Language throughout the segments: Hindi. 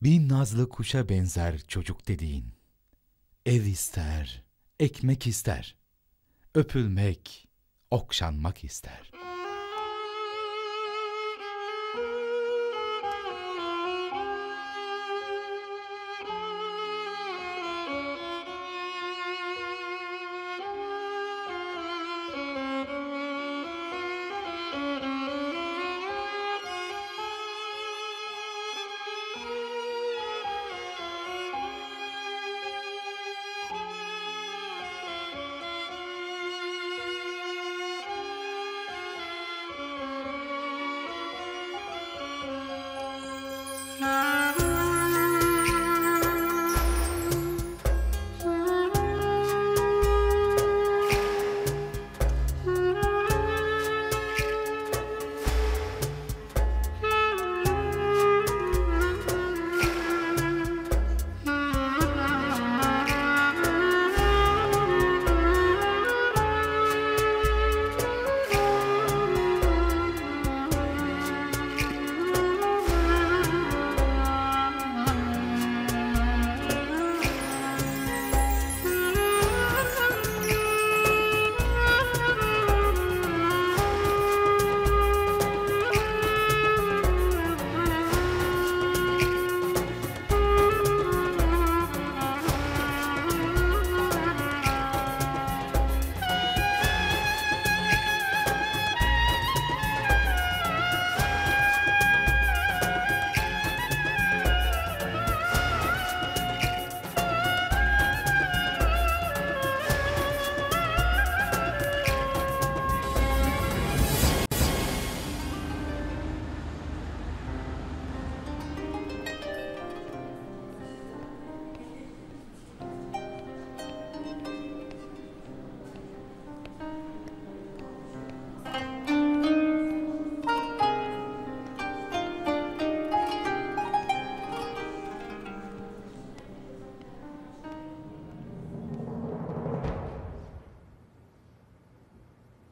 Bin nazlı kuşa benzer çocuk dediğin. Ev ister, ekmek ister. Öpülmek, okşanmak ister.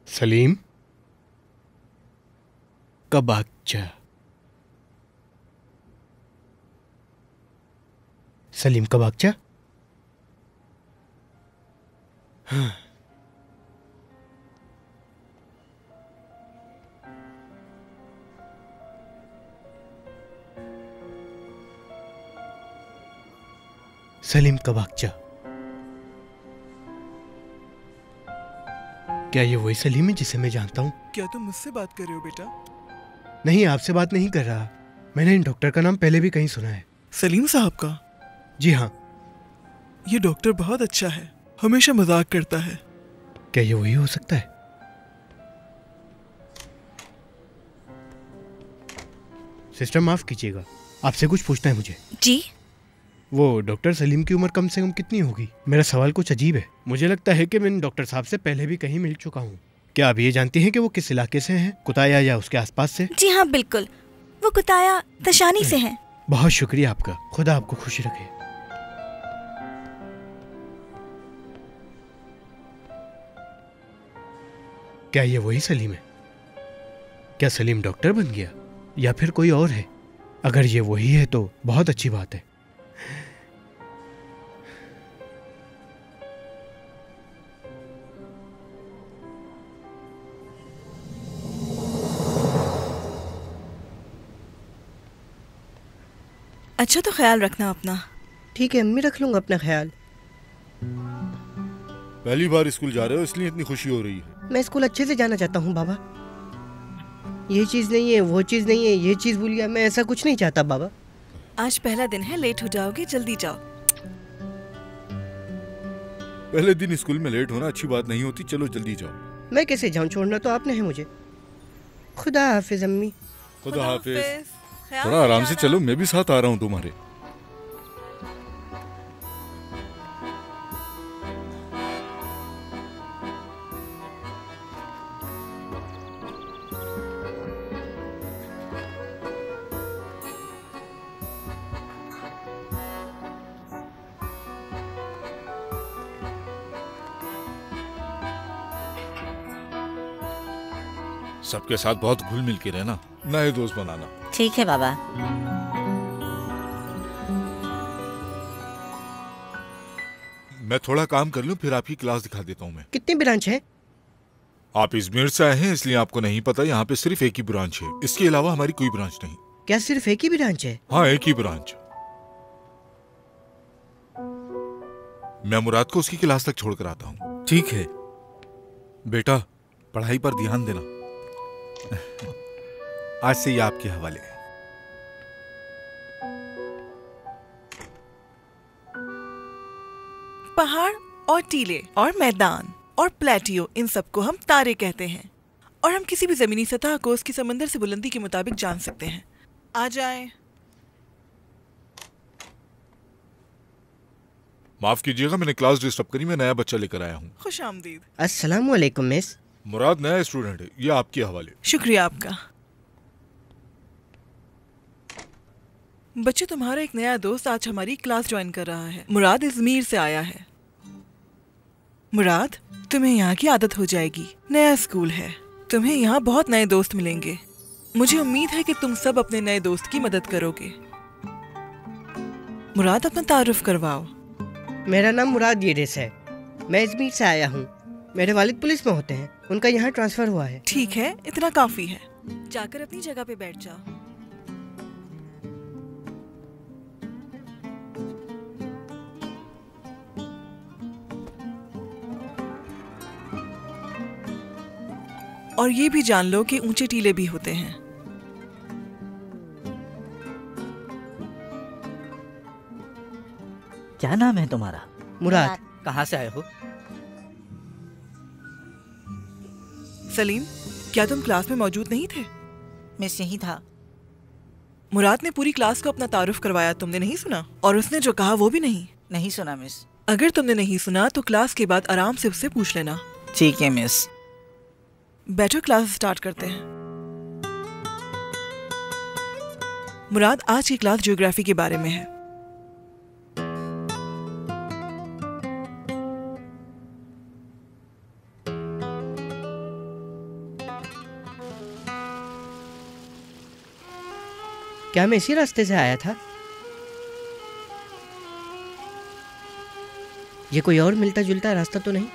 Salim कबाकचा। Salim कबाकचा। हाँ। सलीम कबाकचा। क्या ये वही सलीम है जिसे मैं जानता हूँ? क्या तुम मुझसे बात कर रहे हो बेटा? नहीं, आपसे बात नहीं कर रहा। मैंने इन डॉक्टर का नाम पहले भी कहीं सुना है। सलीम साहब का? जी हाँ। ये डॉक्टर बहुत अच्छा है, हमेशा मजाक करता है। क्या ये वही हो सकता है? सिस्टर माफ कीजिएगा, आपसे कुछ पूछना है मुझे। जी। वो डॉक्टर सलीम की उम्र कम से कम कितनी होगी? मेरा सवाल कुछ अजीब है। मुझे लगता है कि मैं डॉक्टर साहब से पहले भी कहीं मिल चुका हूँ। क्या आप ये जानती हैं कि वो किस इलाके से हैं? कुताया या उसके आसपास से? जी हाँ बिल्कुल, वो कुताया तशानी से हैं। बहुत शुक्रिया आपका, खुदा आपको खुश रखे। क्या ये वही सलीम है? क्या सलीम डॉक्टर बन गया या फिर कोई और है? अगर ये वही है तो बहुत अच्छी बात है। अच्छा तो ख्याल रखना अपना। ठीक है अम्मी, रख लूंगा अपना ख्याल। पहली बार स्कूल जा रहे हो इसलिए इतनी खुशी हो रही है। मैं स्कूल अच्छे से जाना चाहता हूँ बाबा। ये चीज़ नहीं है, वो चीज़ नहीं है, ये चीज़ भूल गया, मैं ऐसा कुछ नहीं चाहता बाबा। आज पहला दिन है, लेट हो जाओगे, जल्दी जाओ। पहले दिन स्कूल में लेट होना अच्छी बात नहीं होती, चलो जल्दी जाओ। मैं कैसे जाऊँ, छोड़ना तो आपने है मुझे। खुदा हाफिज अम्मी। खुदा हाफिज। थोड़ा आराम से चलो, मैं भी साथ आ रहा हूँ तुम्हारे। सबके साथ बहुत घुल मिल के रहना, नए दोस्त बनाना। ठीक है बाबा। मैं थोड़ा काम कर लूं, फिर आपकी क्लास दिखा देता हूं मैं। कितनी ब्रांच है? आप इजमेर से आए हैं इसलिए आपको नहीं पता, यहाँ पे सिर्फ एक ही ब्रांच है, इसके अलावा हमारी कोई ब्रांच नहीं। क्या सिर्फ एक ही ब्रांच है? हाँ, एक ही ब्रांच। मैं मुराद को उसकी क्लास तक छोड़कर आता हूँ। ठीक है बेटा, पढ़ाई पर ध्यान देना। आज से ये आपके हवाले है। पहाड़ और टीले और मैदान और प्लेटियो, इन सबको हम तारे कहते हैं और हम किसी भी जमीनी सतह को उसकी समंदर से बुलंदी के मुताबिक जान सकते हैं। आ जाएं। माफ कीजिएगा, मैंने क्लास डिस्टर्ब करी, मैं नया बच्चा लेकर आया हूँ। खुश आमदीद। अस्सलाम वालेकुम मिस। मुराद नया स्टूडेंट है, ये आपके हवाले। शुक्रिया आपका। बच्चे, तुम्हारा एक नया दोस्त आज हमारी क्लास ज्वाइन कर रहा है। मुराद इजमीर से आया है। मुराद, तुम्हें यहाँ की आदत हो जाएगी। नया स्कूल है, तुम्हें यहाँ बहुत नए दोस्त मिलेंगे। मुझे उम्मीद है कि तुम सब अपने नए दोस्त की मदद करोगे। मुराद, अपना तारुफ करवाओ। मेरा नाम मुराद येरेस है, मैं इजमीर से आया हूँ। मेरे वालिद पुलिस में होते हैं, उनका यहाँ ट्रांसफर हुआ है। ठीक है, इतना काफी है। जाकर अपनी जगह पे बैठ जाओ। और ये भी जान लो कि ऊंचे टीले भी होते हैं। क्या नाम है तुम्हारा? मुराद। कहाँ से आए हो? सलीम, क्या तुम क्लास में मौजूद नहीं थे? मिस यही था। मुराद ने पूरी क्लास को अपना तारुफ करवाया, तुमने नहीं सुना? और उसने जो कहा वो भी नहीं? नहीं सुना मिस। अगर तुमने नहीं सुना तो क्लास के बाद आराम से उससे पूछ लेना। ठीक है मिस। बैठो, क्लास स्टार्ट करते हैं। मुराद, आज की क्लास ज्योग्राफी के बारे में है। क्या मैं इसी रास्ते से आया था? ये कोई और मिलता जुलता रास्ता तो नहीं?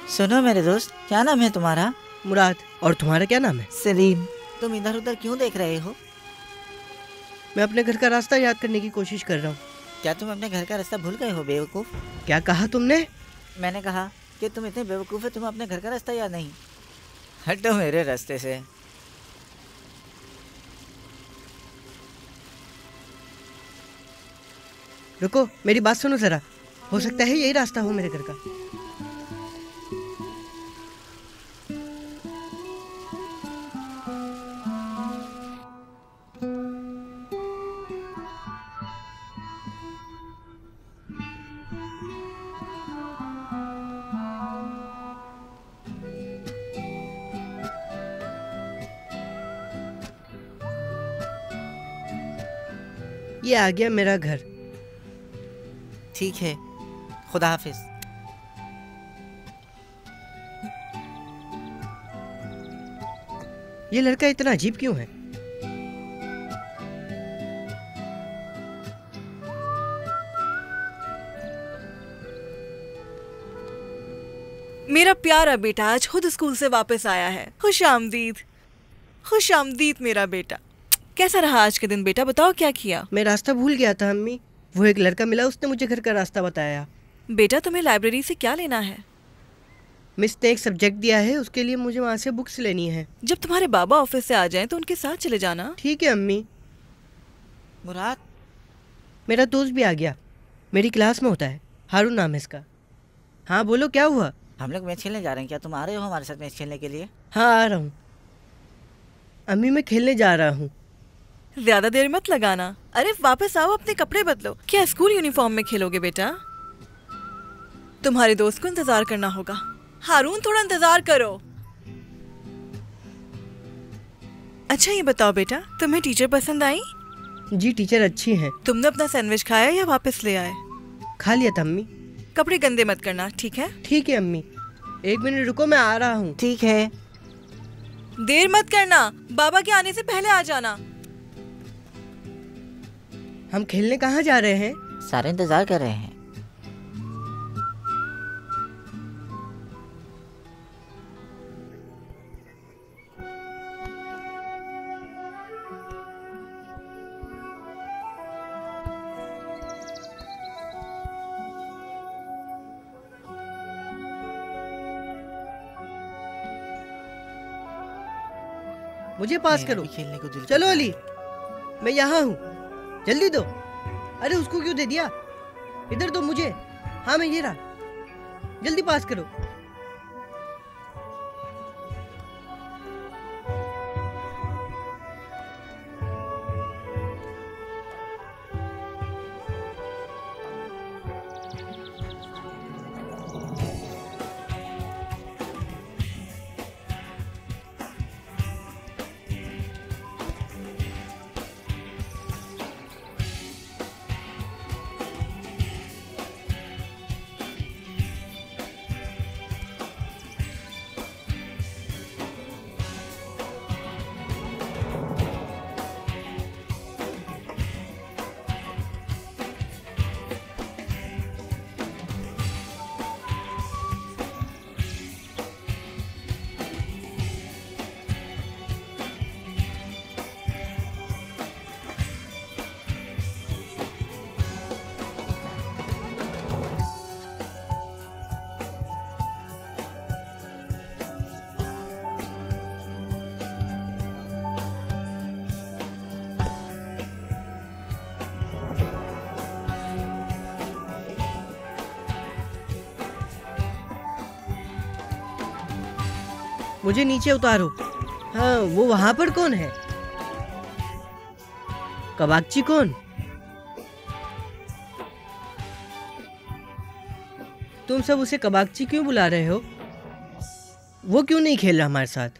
सुनो मेरे दोस्त, क्या नाम है तुम्हारा? मुराद। और तुम्हारा क्या नाम है? सलीम। तुम इधर उधर क्यों देख रहे हो? मैं अपने घर का रास्ता याद करने की कोशिश कर रहा हूँ। क्या तुम अपने घर का रास्ता भूल गए हो बेवकूफ? क्या कहा तुमने? मैंने कहा कि तुम इतने बेवकूफ हो, तुम अपने घर का रास्ता याद नहीं। हटो मेरे रास्ते से। रुको, मेरी बात सुनो जरा। हो सकता है यही रास्ता हो मेरे घर का। ये आ गया मेरा घर। ठीक है, खुदा हाफिज। ये लड़का इतना अजीब क्यों है? मेरा प्यारा बेटा आज खुद स्कूल से वापस आया है। खुश आमदीद। खुश आमदीद मेरा बेटा। कैसा रहा आज के दिन बेटा, बताओ क्या किया? मैं रास्ता भूल गया था अम्मी। वो एक लड़का मिला, उसने मुझे घर का रास्ता बताया। बेटा तुम्हें लाइब्रेरी से क्या लेना है? मिस ने एक सब्जेक्ट दिया है, उसके लिए मुझे वहाँ से बुक्स लेनी है। जब तुम्हारे बाबा ऑफिस से आ जाएं तो उनके साथ चले जाना। ठीक है अम्मी। मुराद, मेरा दोस्त भी आ गया, मेरी क्लास में होता है, हारून नाम है इसका। हाँ बोलो, क्या हुआ? हम लोग मैच खेलने जा रहे हैं, क्या तुम आ रहे हो हमारे साथ मैच खेलने के लिए? हाँ आ रहा हूँ अम्मी, मैं खेलने जा रहा हूँ। ज्यादा देर मत लगाना। अरे वापस आओ, अपने कपड़े बदलो। क्या स्कूल यूनिफॉर्म में खेलोगे बेटा? तुम्हारे दोस्त को इंतजार करना होगा। हारून, थोड़ा इंतजार करो। अच्छा ये बताओ बेटा, तुम्हें टीचर पसंद आई? जी टीचर अच्छी हैं। तुमने अपना सैंडविच खाया या वापस ले आए? खा लिया था अम्मी। कपड़े गंदे मत करना, ठीक है? ठीक है अम्मी। एक मिनट रुको, मैं आ रहा हूँ। ठीक है। देर मत करना, बाबा के आने से पहले आ जाना। हम खेलने कहाँ जा रहे हैं? सारे इंतजार कर रहे हैं। मुझे पास मेरा करो। भी खेलने को दिल चलो कर अली, रहा है। मैं यहाँ हूँ, जल्दी दो। अरे उसको क्यों दे दिया? इधर दो मुझे। हाँ मैं ये रहा, जल्दी पास करो। मुझे नीचे उतारो। हाँ वो वहां पर कौन है? कबागची कौन? तुम सब उसे कबागची क्यों बुला रहे हो? वो क्यों नहीं खेल रहा हमारे साथ?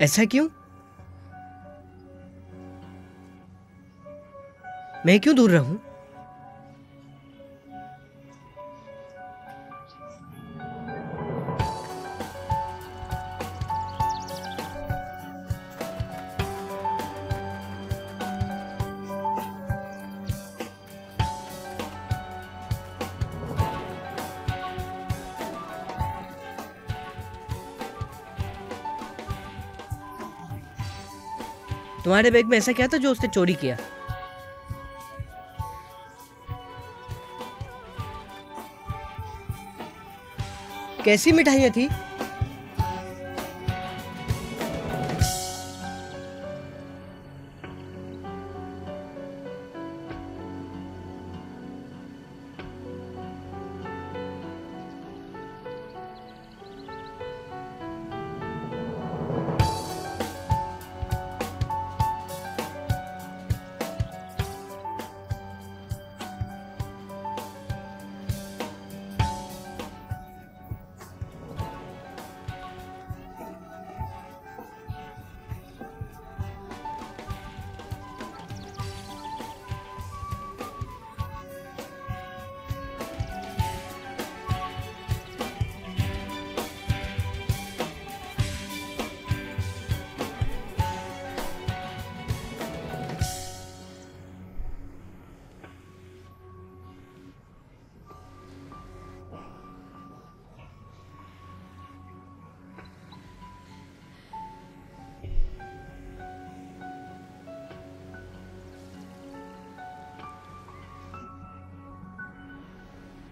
ऐसा क्यों? मैं क्यों दूर रहूं? तुम्हारे बैग में ऐसा क्या था जो उसने चोरी किया? कैसी मिठाइयाँ थी?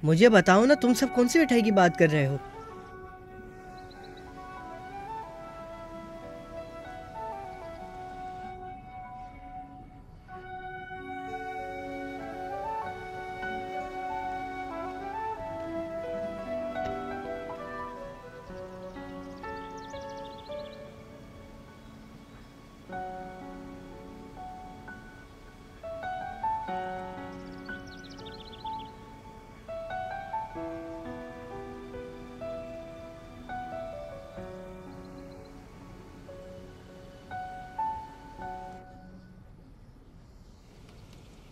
मुझे बताओ ना, तुम सब कौन सी मिठाई की बात कर रहे हो?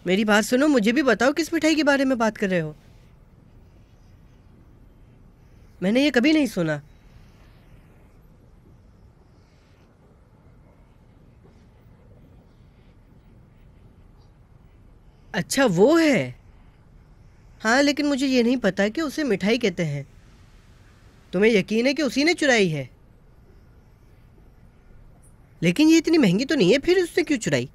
मेरी बात सुनो, मुझे भी बताओ किस मिठाई के बारे में बात कर रहे हो। मैंने ये कभी नहीं सुना। अच्छा वो है। हाँ, लेकिन मुझे ये नहीं पता कि उसे मिठाई कहते हैं। तुम्हें यकीन है कि उसी ने चुराई है? लेकिन ये इतनी महंगी तो नहीं है, फिर उसने क्यों चुराई?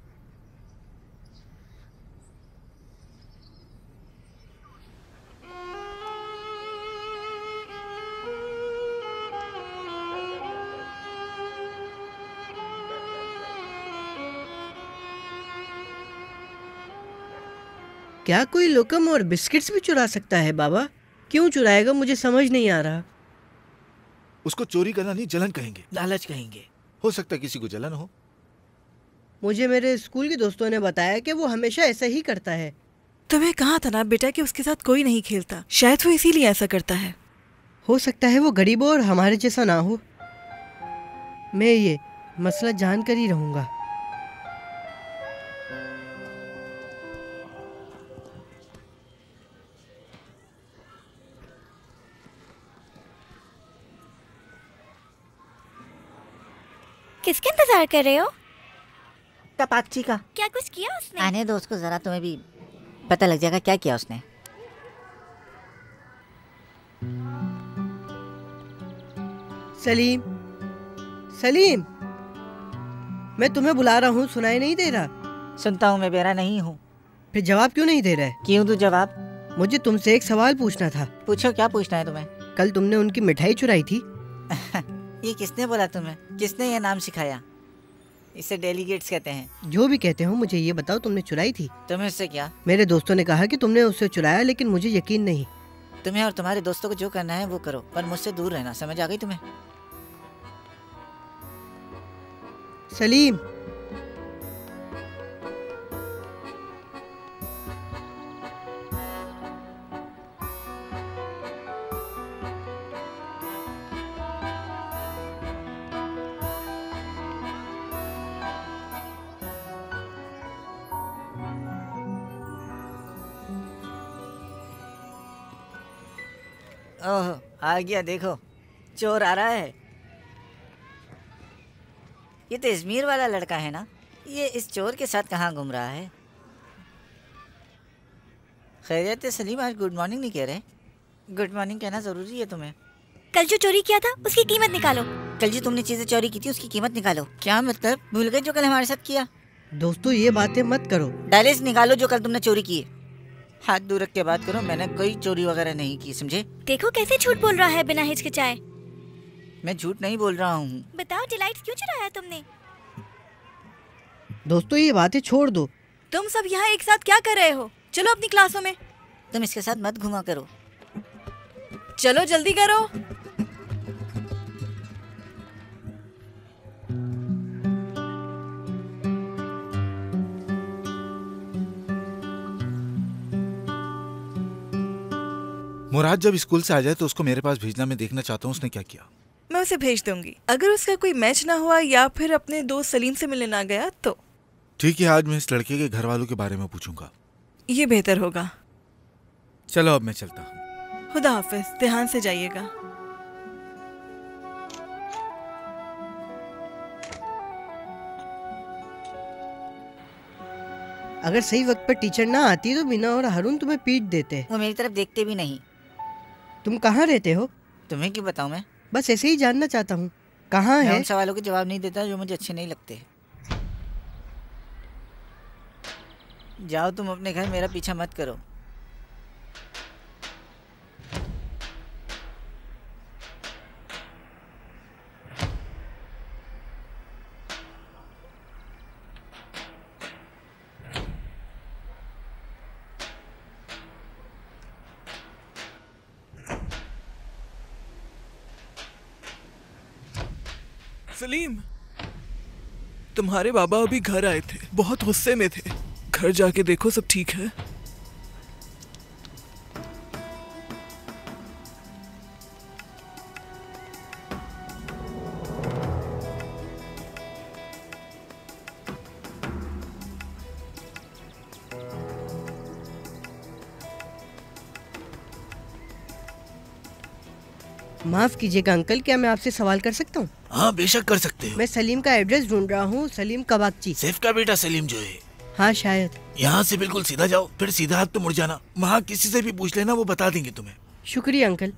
क्या कोई लोकम और बिस्किट्स भी चुरा सकता है बाबा? क्यों चुराएगा, मुझे समझ नहीं आ रहा। उसको चोरी करना नहीं, जलन कहेंगे, लालच कहेंगे। हो सकता है किसी को जलन हो। मुझे मेरे स्कूल के दोस्तों ने बताया कि वो हमेशा ऐसा ही करता है। तुम्हें कहा था ना बेटा कि उसके साथ कोई नहीं खेलता, शायद वो इसीलिए ऐसा करता है। हो सकता है वो गरीब हो और हमारे जैसा ना हो। मैं ये मसला जानकर ही रहूंगा। किसका इंतजार कर रहे हो? तपाकची का। क्या कुछ किया उसने? आने दो उसको जरा, तुम्हें भी पता लग जाएगा क्या किया उसने। सलीम, सलीम, मैं तुम्हें बुला रहा हूँ, सुनाई नहीं दे रहा? सुनता हूँ, मैं बेरा नहीं हूँ। फिर जवाब क्यों नहीं दे रहे? क्यों दूँ जवाब? मुझे तुमसे एक सवाल पूछना था। पूछो, क्या पूछना है तुम्हें? कल तुमने उनकी मिठाई चुराई थी। ये किसने बोला तुम्हें? किसने ये नाम सिखाया? इसे डेलीगेट्स कहते हैं। जो भी कहते हो, मुझे ये बताओ तुमने चुराई थी? तुम्हें उससे क्या? मेरे दोस्तों ने कहा कि तुमने उससे चुराया, लेकिन मुझे यकीन नहीं। तुम्हें और तुम्हारे दोस्तों को जो करना है वो करो, पर मुझसे दूर रहना। समझ आ गई तुम्हें? सलीम, ओह, आ गया। देखो, चोर आ रहा है। ये तो इजमीर वाला लड़का है ना? ये इस चोर के साथ कहाँ घूम रहा है? खैरियत है सलीम? आज गुड मॉर्निंग नहीं कह रहे? गुड मॉर्निंग कहना जरूरी है तुम्हें? कल जो चोरी किया था उसकी कीमत निकालो। कल जो तुमने चीजें चोरी की थी उसकी कीमत निकालो। क्या मतलब? भूल गए जो कल हमारे साथ किया? दोस्तों ये बातें मत करो। डायरीज निकालो जो कल तुमने चोरी की है। हाथ दूर रख के बात करो। मैंने कोई चोरी वगैरह नहीं की, समझे? देखो कैसे झूठ बोल रहा है बिना हिचकिचाए। मैं झूठ नहीं बोल रहा हूँ। बताओ डिलाइट्स क्यों चुराया तुमने? दोस्तों ये बातें छोड़ दो। तुम सब यहाँ एक साथ क्या कर रहे हो? चलो अपनी क्लासों में। तुम इसके साथ मत घुमा करो। चलो जल्दी करो। मुराद जब स्कूल से आ जाए तो उसको मेरे पास भेजना। मैं देखना चाहता हूँ उसने क्या किया। मैं उसे भेज दूंगी। अगर उसका कोई मैच ना हुआ या फिर अपने दोस्त सलीम से मिलने ना गया तो ठीक है, आज मैं इस लड़के के घर वालों के बारे में पूछूंगा। ये बेहतर होगा। चलो अब मैं चलता हूँ। खुदा हाफिज, ध्यान से जाइएगा। अगर सही वक्त पर टीचर ना आती तो मीना और हारून तुम्हें पीट देते। वो मेरी तरफ देखते भी नहीं। तुम कहाँ रहते हो? तुम्हें क्यों बताऊँ मैं? बस ऐसे ही जानना चाहता हूँ, कहाँ मैं है? उन सवालों के जवाब नहीं देता जो मुझे अच्छे नहीं लगते। जाओ तुम अपने घर, मेरा पीछा मत करो। सलीम, तुम्हारे बाबा अभी घर आए थे, बहुत गुस्से में थे। घर जाके देखो सब ठीक है। माफ कीजिएगा अंकल, क्या मैं आपसे सवाल कर सकता हूँ? हाँ बेशक कर सकते हो। मैं सलीम का एड्रेस ढूंढ रहा हूँ, सलीम कबाकची। सैफ का बेटा सलीम जो है। हाँ शायद। यहाँ से बिल्कुल सीधा जाओ, फिर सीधा हाथ पे मुड़ जाना। वहाँ किसी से भी पूछ लेना, वो बता देंगे तुम्हें। शुक्रिया अंकल।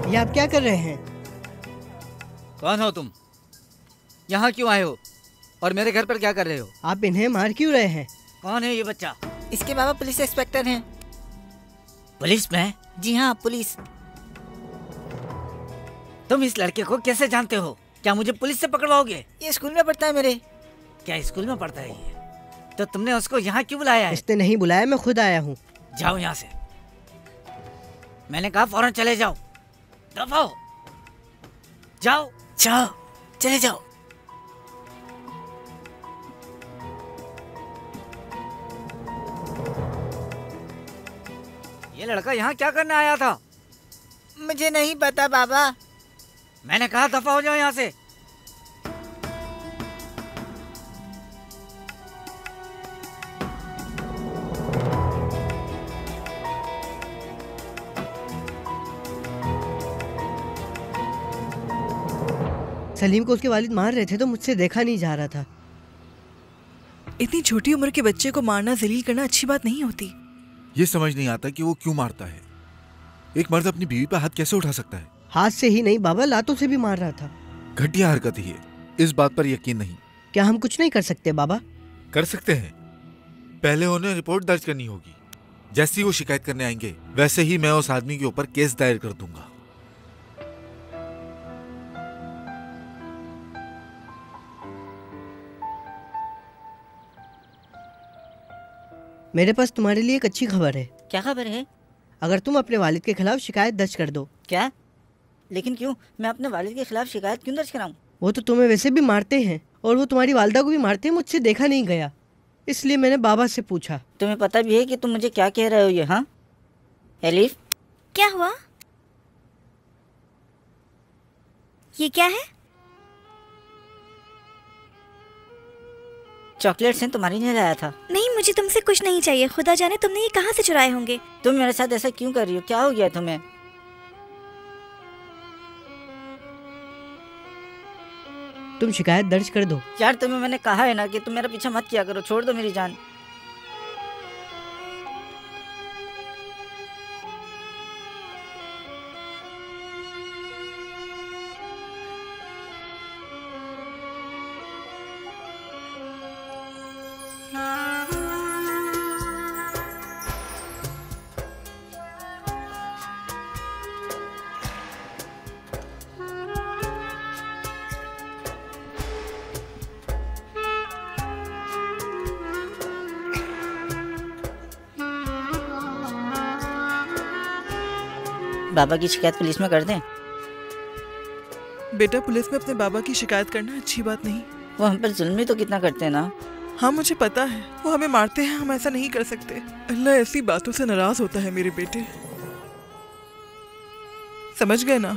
ये आप क्या कर रहे हैं? कौन हो तुम? यहाँ क्यों आए हो और मेरे घर पर क्या कर रहे हो? आप इन्हें मार क्यों रहे हैं? कौन है ये बच्चा? इसके बाबा पुलिस इंस्पेक्टर हैं। पुलिस में? जी हाँ पुलिस। तुम इस लड़के को कैसे जानते हो? क्या मुझे पुलिस से पकड़वाओगे? ये स्कूल में पढ़ता है मेरे। क्या स्कूल में पढ़ता है ये? तो तुमने उसको यहाँ क्यों बुलाया है? इसने नहीं बुलाया, मैं खुद आया हूँ। जाओ यहाँ से। मैंने कहा फौरन चले जाओ। दफाओ। जाओ जाओ, चले जाओ। ये लड़का यहाँ क्या करने आया था? मुझे नहीं पता बाबा। मैंने कहा दफा हो जाओ यहाँ से। सलीम को उसके वालिद मार रहे थे तो मुझसे देखा नहीं जा रहा था। इतनी छोटी उम्र के बच्चे को मारना, जलील करना अच्छी बात नहीं होती। ये समझ नहीं आता कि वो क्यों मारता है। एक मर्द अपनी बीवी पर हाथ कैसे उठा सकता है? हाथ से ही नहीं बाबा, लातों से भी मार रहा था। घटिया हरकत ही है, इस बात पर यकीन नहीं। क्या हम कुछ नहीं कर सकते बाबा? कर सकते हैं। पहले उन्हें रिपोर्ट दर्ज करनी होगी। जैसे ही वो शिकायत करने आएंगे वैसे ही मैं उस आदमी के ऊपर केस दायर कर दूंगा। मेरे पास तुम्हारे लिए एक अच्छी खबर है। क्या खबर है? अगर तुम अपने वालिद के खिलाफ शिकायत दर्ज कर दो। क्या? लेकिन क्यों? मैं अपने वालिद के खिलाफ शिकायत क्यों दर्ज कराऊं? वो तो तुम्हें वैसे भी मारते हैं और वो तुम्हारी वालिदा को भी मारते हैं। मुझसे देखा नहीं गया, इसलिए मैंने बाबा से पूछा। तुम्हें पता भी है कि तुम मुझे क्या कह रहे हो ये? हाँ एलिफ, क्या हुआ? ये क्या है? चॉकलेट्स हैं, तुम्हारे लिए लाया था। नहीं, मुझे तुमसे कुछ नहीं चाहिए। खुदा जाने तुमने ये कहाँ से चुराए होंगे। तुम मेरे साथ ऐसा क्यों कर रही हो? क्या हो गया तुम्हें? तुम शिकायत दर्ज कर दो। यार तुम्हें मैंने कहा है ना कि तुम मेरा पीछा मत किया करो। छोड़ दो मेरी जान। बाबा की शिकायत पुलिस में कर दें? बेटा, पुलिस में अपने बाबा की शिकायत करना अच्छी बात नहीं। वो हम पर जुल्म भी तो कितना करते हैं ना। हाँ मुझे पता है, वो हमें मारते हैं, हम ऐसा नहीं कर सकते। अल्लाह ऐसी बातों से नाराज होता है मेरे बेटे, समझ गए ना?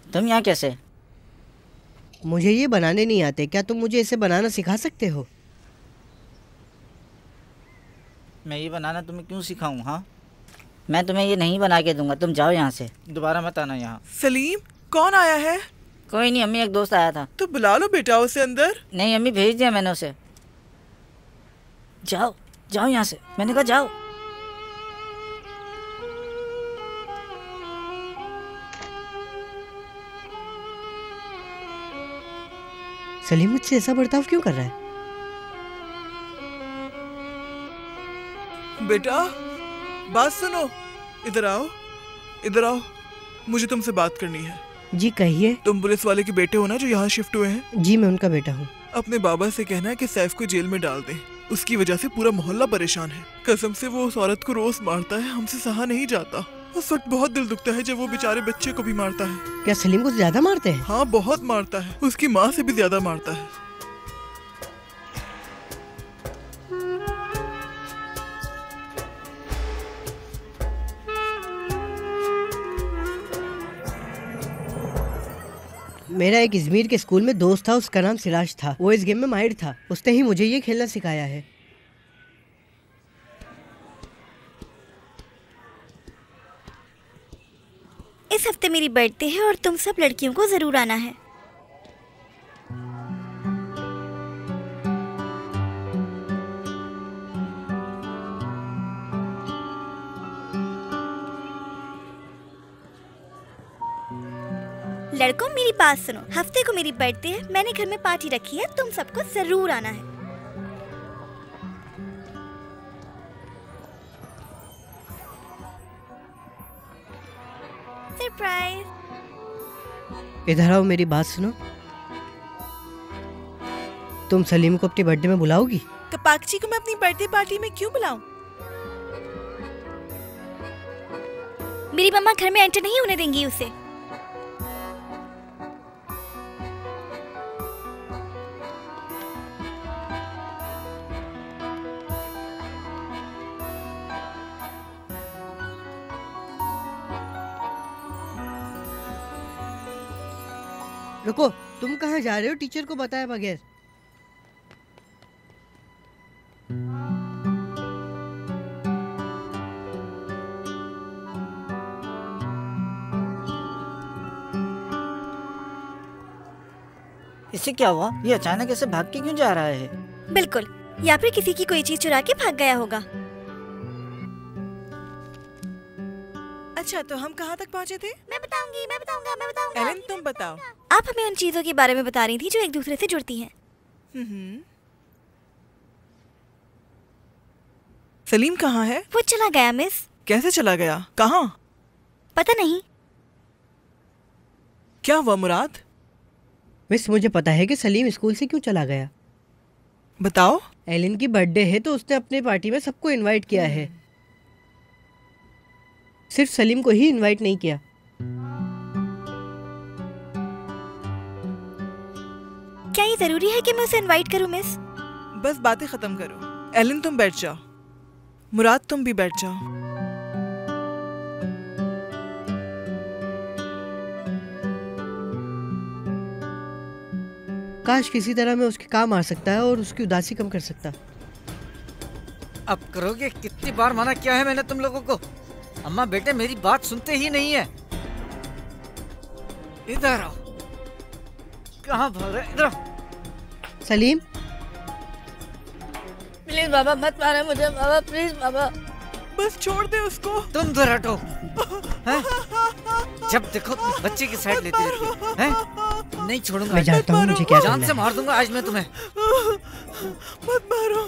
तुम यहाँ कैसे? मुझे ये बनाने नहीं आते, क्या तुम मुझे इसे बनाना सिखा सकते हो? मैं ये बनाना तुम्हें क्यों सिखाऊं? हाँ, मैं तुम्हें ये नहीं बना के दूंगा। तुम जाओ यहाँ से, दोबारा मत आना यहाँ। सलीम, कौन आया है? कोई नहीं अम्मी, एक दोस्त आया था। तो बुला लो बेटा उसे अंदर। नहीं अम्मी, भेज दिया मैंने उसे। जाओ जाओ यहाँ से, मैंने कहा जाओ। सलीम मुझसे ऐसा बर्ताव क्यों कर रहा है? बेटा बात सुनो, इधर आओ, इधर आओ, मुझे तुमसे बात करनी है। जी कहिए। तुम पुलिस वाले के बेटे हो ना जो यहाँ शिफ्ट हुए हैं? जी मैं उनका बेटा हूँ। अपने बाबा से कहना है कि सैफ को जेल में डाल दें। उसकी वजह से पूरा मोहल्ला परेशान है। कसम से वो उस औरत को रोज मारता है, हमसे सहा नहीं जाता। उस वक्त बहुत दिल दुखता है जब वो बेचारे बच्चे को भी मारता है। क्या सलीम को ज्यादा मारते हैं? हाँ बहुत मारता है, उसकी माँ से भी ज्यादा मारता है। मेरा एक इजमीर के स्कूल में दोस्त था, उसका नाम सिराज था। वो इस गेम में माहिर था, उसने ही मुझे ये खेलना सिखाया है। इस हफ्ते मेरी बर्थडे है और तुम सब लड़कियों को जरूर आना है। लड़कों मेरी बात सुनो, हफ्ते को मेरी बर्थडे है, मैंने घर में पार्टी रखी है, तुम सबको जरूर आना है। सरप्राइज। इधर आओ, मेरी बात सुनो। तुम सलीम को अपनी बर्थडे में बुलाओगी? कपाकची को मैं अपनी बर्थडे पार्टी में क्यों बुलाऊं? मेरी मम्मा घर में एंटर नहीं होने देंगी उसे। रुको, तुम कहाँ जा रहे हो टीचर को बताए बगैर? इससे क्या हुआ? ये अचानक ऐसे भाग के क्यों जा रहा है? बिल्कुल, या फिर किसी की कोई चीज चुरा के भाग गया होगा। अच्छा तो हम कहाँ तक पहुँचे थे? मैं बताऊंगी, मैं बताऊंगा, मैं बताऊंगा। एलन तुम बताओ। आप हमें उन चीजों के बारे में बता रही थी जो एक दूसरे से जुड़ती हैं। सलीम कहाँ है? वो चला गया मिस। कैसे चला गया? कहाँ? पता नहीं। क्या हुआ मुराद? मिस मुझे पता है कि सलीम स्कूल से क्यों चला गया। बताओ। एलन की बर्थडे है तो उसने अपने पार्टी में सबको इनवाइट किया है, सिर्फ सलीम को ही इनवाइट नहीं किया। क्या ये जरूरी है कि मैं उसे इनवाइट करूं मिस? बस बातें खत्म करो। एलन तुम बैठ जाओ, मुराद तुम भी बैठ जाओ। काश किसी तरह मैं उसके काम आ सकता है और उसकी उदासी कम कर सकता। अब करोगे? कितनी बार मना किया है मैंने तुम लोगों को। अम्मा बेटे मेरी बात सुनते ही नहीं है। इधर आओ। कहाँ भाग रहे? इधर आओ। सलीम प्लीज बाबा मत मारो मुझे बाबा, प्लीज बाबा। बस छोड़ दे उसको। तुम इधर हटो। जब देखो तुम बच्चे की साइड लेती रहती हो, हैं? नहीं छोड़ूंगा। मैं जानता हूँ मुझे क्या करना जान है। से मार दूंगा आज मैं तुम्हें। मत मारो।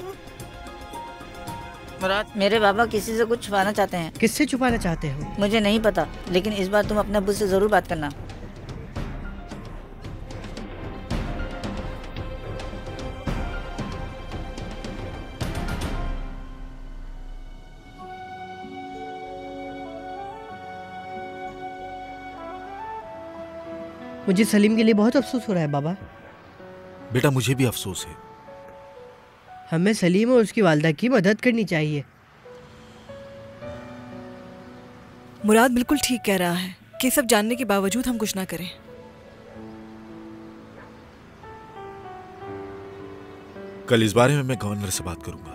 मुराद, मेरे बाबा किसी से कुछ छुपाना चाहते हैं। किससे छुपाना चाहते हो? मुझे नहीं पता, लेकिन इस बार तुम अपने अब्बू से जरूर बात करना। मुझे सलीम के लिए बहुत अफसोस हो रहा है बाबा। बेटा मुझे भी अफसोस है। हमें सलीम और उसकी वालदा की मदद करनी चाहिए। मुराद बिल्कुल ठीक कह रहा है कि सब जानने के बावजूद हम कुछ ना करें। कल इस बारे में मैं गवर्नर से बात करूंगा।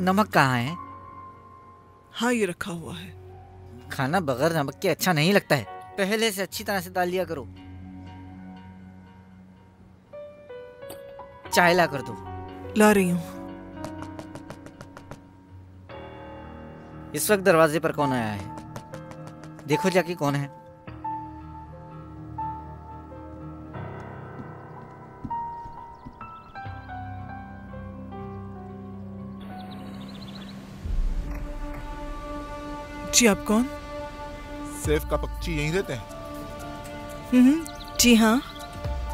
नमक कहाँ है? हाँ ये रखा हुआ है। खाना बगैर नमक के अच्छा नहीं लगता है। पहले से अच्छी तरह से डाल लिया करो। चाय ला कर दो। ला रही हूँ। इस वक्त दरवाजे पर कौन आया है? देखो जाके कौन है। जी आप कौन? सेफ का पक्षी यहीं रहते हैं? जी हाँ।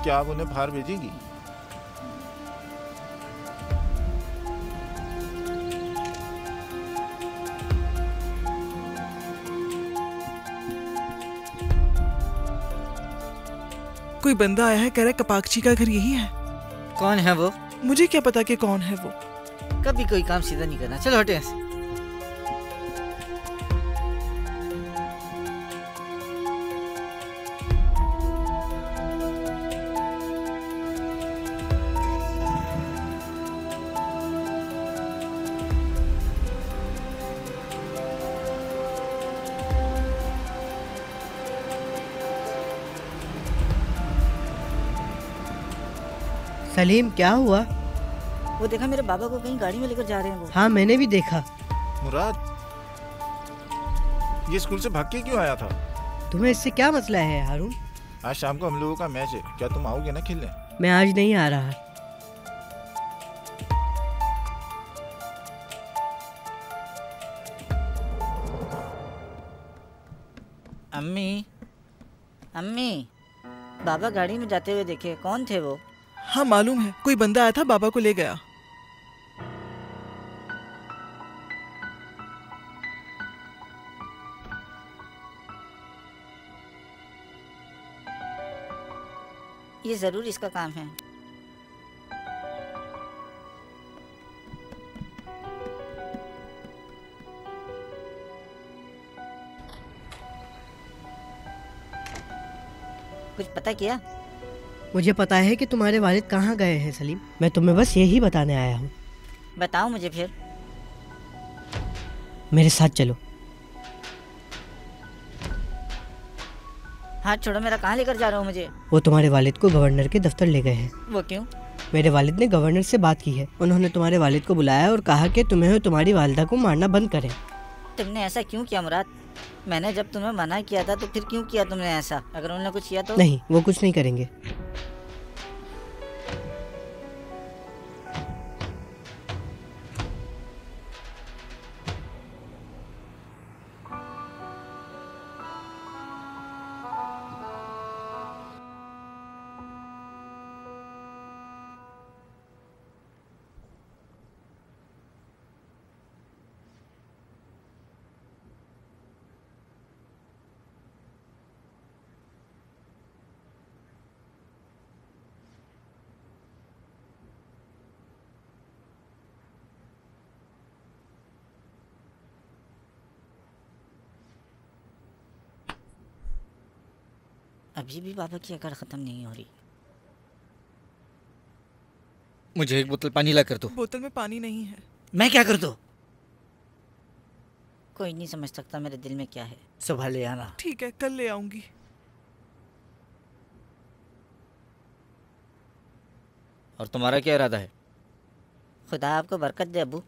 क्या आप उन्हें बाहर भेजेंगी? कोई बंदा आया है, कह रहा है कपाक्षी का घर यही है। कौन है वो? मुझे क्या पता कि कौन है वो। कभी कोई काम सीधा नहीं करना। चलो हटे यहाँ से। सलीम क्या हुआ? वो देखा मेरे बाबा को कहीं गाड़ी में लेकर जा रहे हैं वो। हाँ मैंने भी देखा। मुराद, ये स्कूल से भाग के क्यों आया था? तुम्हें इससे क्या मसला है हारून? आज शाम को हम लोगों का मैच है, क्या तुम आओगे ना खेलने? मैं आज नहीं आ रहा। अम्मी, अम्मी, बाबा गाड़ी में जाते हुए देखे, कौन थे वो? हाँ मालूम है, कोई बंदा आया था, बाबा को ले गया। ये जरूर इसका काम है। कुछ पता किया? मुझे पता है कि तुम्हारे वालिद कहाँ गए हैं सलीम। मैं तुम्हें बस यही बताने आया हूँ। बताओ मुझे फिर। मेरे साथ चलो। हाथ छोड़ो मेरा, कहाँ लेकर जा रहे हो मुझे? वो तुम्हारे वालिद को गवर्नर के दफ्तर ले गए हैं। वो क्यों? मेरे वालिद ने गवर्नर से बात की है। उन्होंने तुम्हारे वालिद को बुलाया और कहा कि तुम्हें और तुम्हारी वालिदा को मारना बंद करें। तुमने ऐसा क्यों किया मुराद? मैंने जब तुम्हें मना किया था तो फिर क्यों किया तुमने ऐसा? अगर उन्होंने कुछ किया तो? नहीं, वो कुछ नहीं करेंगे। अभी भी बाबा की अकड़ खत्म नहीं हो रही। मुझे एक बोतल पानी ला कर दो। बोतल में पानी नहीं है। मैं क्या कर दूं? कोई नहीं समझ सकता मेरे दिल में क्या है। सुबह ले आना। ठीक है, कल ले आऊंगी। और तुम्हारा क्या इरादा है? खुदा आपको बरकत दे अबू।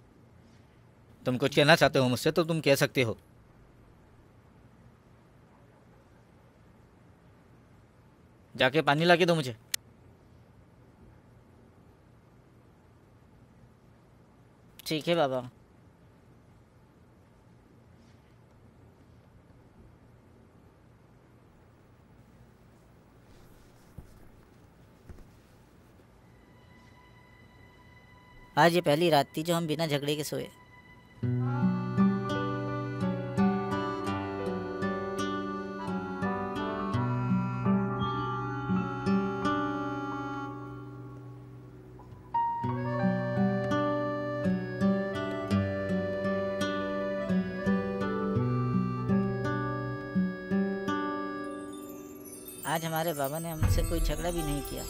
तुम कुछ कहना चाहते हो मुझसे तो तुम कह सकते हो। जाके पानी ला के दो मुझे। ठीक है बाबा। आज ये पहली रात थी जो हम बिना झगड़े के सोए। आज हमारे बाबा ने हमसे कोई झगड़ा भी नहीं किया।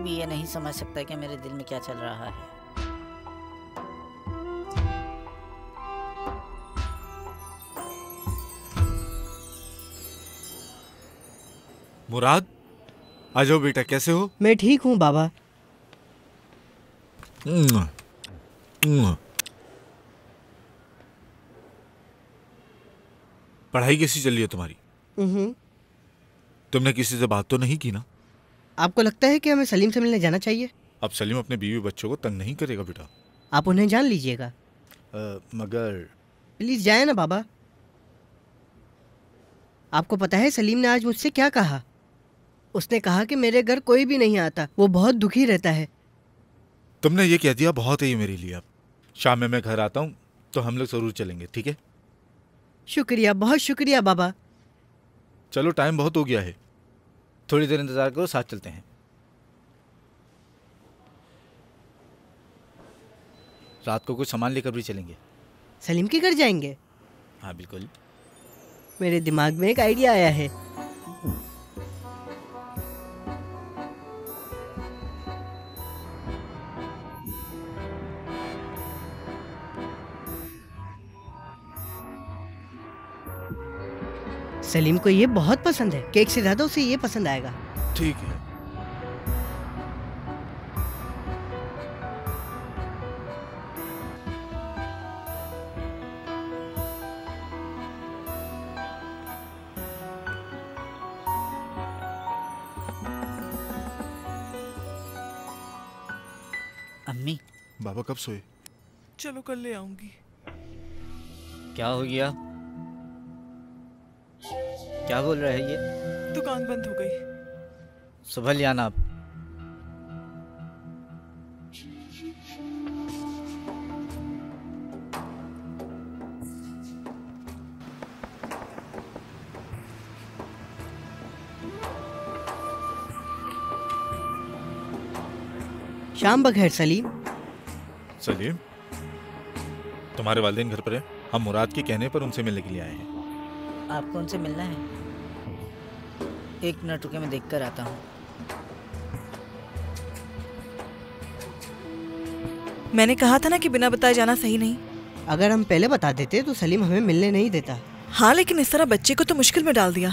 भी ये नहीं समझ सकता कि मेरे दिल में क्या चल रहा है। मुराद, आ जाओ बेटा, कैसे हो? मैं ठीक हूँ बाबा। पढ़ाई कैसी चल रही है तुम्हारी? तुमने किसी से बात तो नहीं की ना? आपको लगता है कि हमें सलीम से मिलने जाना चाहिए? अब सलीम अपने बीवी बच्चों को तंग नहीं करेगा बेटा। आप उन्हें जान लीजिएगा। मगर प्लीज जाए ना बाबा। आपको पता है सलीम ने आज मुझसे क्या कहा? उसने कहा कि मेरे घर कोई भी नहीं आता, वो बहुत दुखी रहता है। तुमने ये कह दिया, बहुत है ये मेरे लिए। अब शाम में मैं घर आता हूँ तो हम लोग जरूर चलेंगे, ठीक है? शुक्रिया, बहुत शुक्रिया बाबा। चलो टाइम बहुत हो गया है। थोड़ी देर इंतजार करो, साथ चलते हैं। रात को कुछ सामान लेकर भी चलेंगे। सलीम के घर जाएंगे? हाँ बिल्कुल। मेरे दिमाग में एक आइडिया आया है। सलीम को ये बहुत पसंद है। केक से ज्यादा उसे ये पसंद आएगा। ठीक है। अम्मी, बाबा कब सोए? चलो कल ले आऊंगी। क्या हो गया? क्या बोल रहे हैं ये? दुकान बंद हो गई। सुबह ले आना आप। शाम बखैर सलीम। सलीम, तुम्हारे वालिदैन घर पर हैं। हम मुराद के कहने पर उनसे मिलने के लिए आए हैं। आपको उनसे मिलना है? एक मिनट रुके, मैं देख कर आता हूँ। मैंने कहा था ना कि बिना बताए जाना सही नहीं। अगर हम पहले बता देते तो सलीम हमें मिलने नहीं देता। हाँ, लेकिन इस तरह बच्चे को तो मुश्किल में डाल दिया।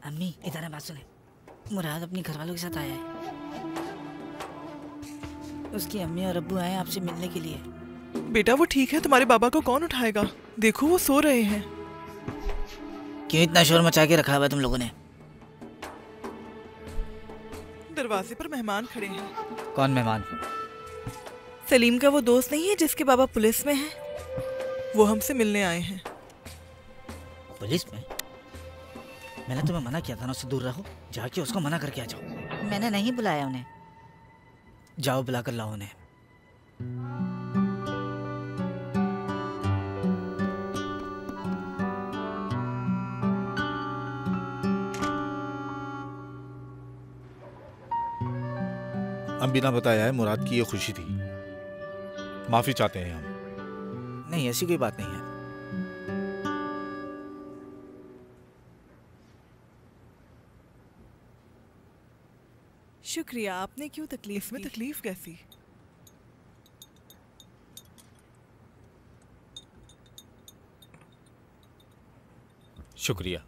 अम्मी, इधर है, बात सुने। मुराद अपनी घरवालों के साथ आया है। उसकी अम्मी और अब्बू आए आपसे मिलने के लिए। बेटा वो ठीक है, तुम्हारे बाबा को कौन उठाएगा? देखो वो सो रहे हैं। क्यों इतना शोर मचा के रखा हुआ है तुम लोगों ने? दरवाजे पर मेहमान खड़े हैं। कौन मेहमान? सलीम का वो दोस्त नहीं है जिसके बाबा पुलिस में हैं? वो हमसे मिलने आए हैं। पुलिस में? मैंने तुम्हें मना किया था ना उससे दूर रहो। जाके उसको मना करके आ जाओ। मैंने नहीं बुलाया उन्हें। जाओ बुला कर लाओ उन्हें। हम बिना बताया है मुराद की ये खुशी थी। माफी चाहते हैं हम। नहीं, ऐसी कोई बात नहीं है। शुक्रिया, आपने क्यों तकलीफ में तकलीफ कैसी? शुक्रिया।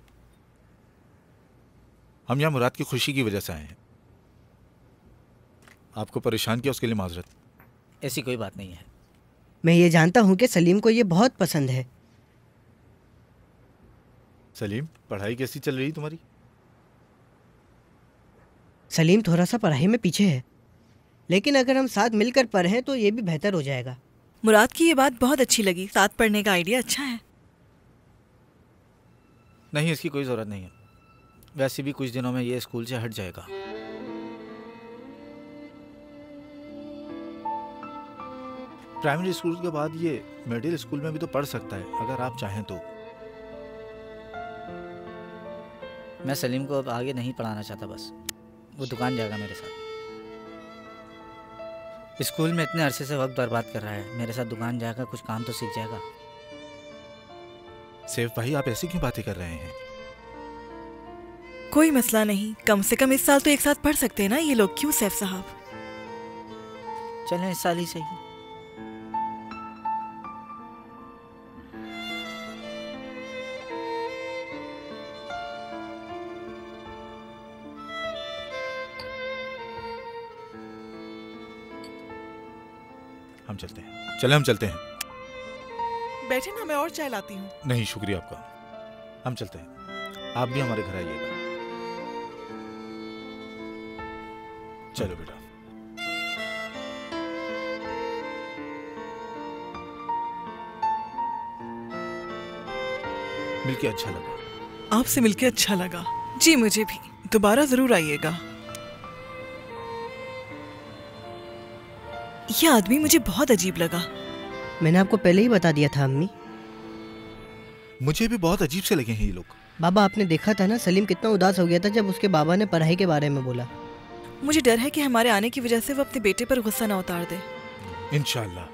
हम यहाँ मुराद की खुशी की वजह से आए हैं। आपको परेशान किया उसके लिए माजरत। ऐसी कोई बात नहीं है। मैं ये जानता हूँ कि सलीम को ये बहुत पसंद है। सलीम, पढ़ाई कैसी चल रही तुम्हारी? सलीम थोड़ा सा पढ़ाई में पीछे है, लेकिन अगर हम साथ मिलकर पढ़ें तो ये भी बेहतर हो जाएगा। मुराद की ये बात बहुत अच्छी लगी। साथ पढ़ने का आइडिया अच्छा है। नहीं, इसकी कोई ज़रूरत नहीं है। वैसे भी कुछ दिनों में ये स्कूल से हट जाएगा। प्राइमरी स्कूल के बाद ये मिडिल स्कूल में भी तो पढ़ सकता है अगर आप चाहें तो। मैं सलीम को अब आगे नहीं पढ़ाना चाहता। बस वो दुकान जाएगा मेरे साथ। स्कूल में इतने अरसे से वक्त बर्बाद कर रहा है, मेरे साथ दुकान जाएगा, कुछ काम तो सीख जाएगा। सैफ भाई, आप ऐसी क्यों बातें कर रहे हैं? कोई मसला नहीं, कम से कम इस साल तो एक साथ पढ़ सकते हैं ना ये लोग। क्यों सैफ साहब? चलें इस साल ही सही। हम चलते हैं। चले, हम चलते हैं। बैठे ना, मैं और चाय लाती हूँ। नहीं शुक्रिया आपका, हम चलते हैं। आप भी हमारे घर आइएगा। चलो बेटा। मिलके अच्छा लगा। आपसे मिलके अच्छा लगा। जी मुझे भी। दोबारा जरूर आइएगा। ये आदमी मुझे बहुत अजीब लगा। मैंने आपको पहले ही बता दिया था अम्मी। मुझे भी बहुत अजीब से लगे हैं ये लोग। बाबा आपने देखा था ना सलीम कितना उदास हो गया था जब उसके बाबा ने पढ़ाई के बारे में बोला। मुझे डर है कि हमारे आने की वजह से वो अपने बेटे पर गुस्सा ना उतार दे। इंशाल्लाह।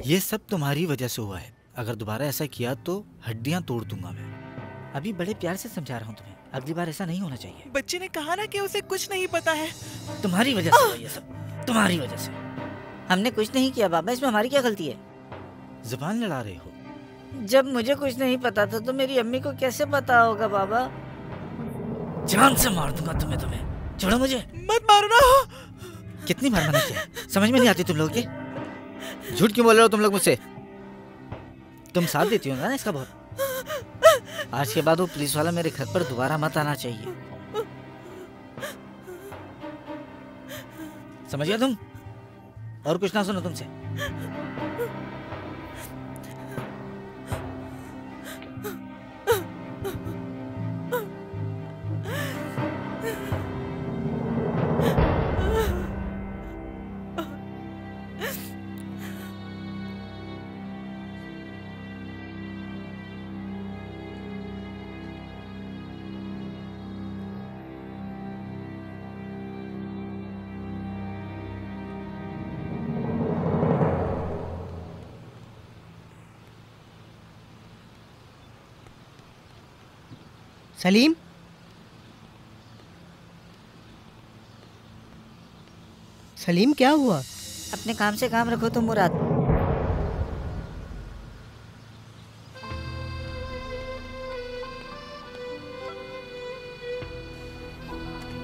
ये सब तुम्हारी वजह से हुआ है। अगर दोबारा ऐसा किया तो हड्डियां तोड़ दूंगा मैं। अभी बड़े प्यार से समझा रहा हूँ तुम्हें, अगली बार ऐसा नहीं होना चाहिए। बच्चे ने कहा ना कि उसे कुछ नहीं पता है। तुम्हारी वजह से हुआ ये सब, तुम्हारी वजह से। हमने कुछ नहीं किया बाबा, इसमें हमारी क्या गलती है? जुबान लड़ा रहे हो। जब मुझे कुछ नहीं पता था तो मेरी अम्मी को कैसे पता होगा बाबा? जान से मार दूंगा तुम्हें। छोड़ो मुझे। मत मारो ना। कितनी बार मना किया, समझ में नहीं आती तुम लोग के? झूठ क्यों बोल रहे हो तुम लोग मुझसे? तुम साथ देती हो ना इसका बहुत। आज के बाद वो पुलिस वाला मेरे घर पर दोबारा मत आना चाहिए, समझ गया तुम? और कुछ ना सुनो तुमसे। सलीम, सलीम क्या हुआ? अपने काम से काम रखो तुम मुराद।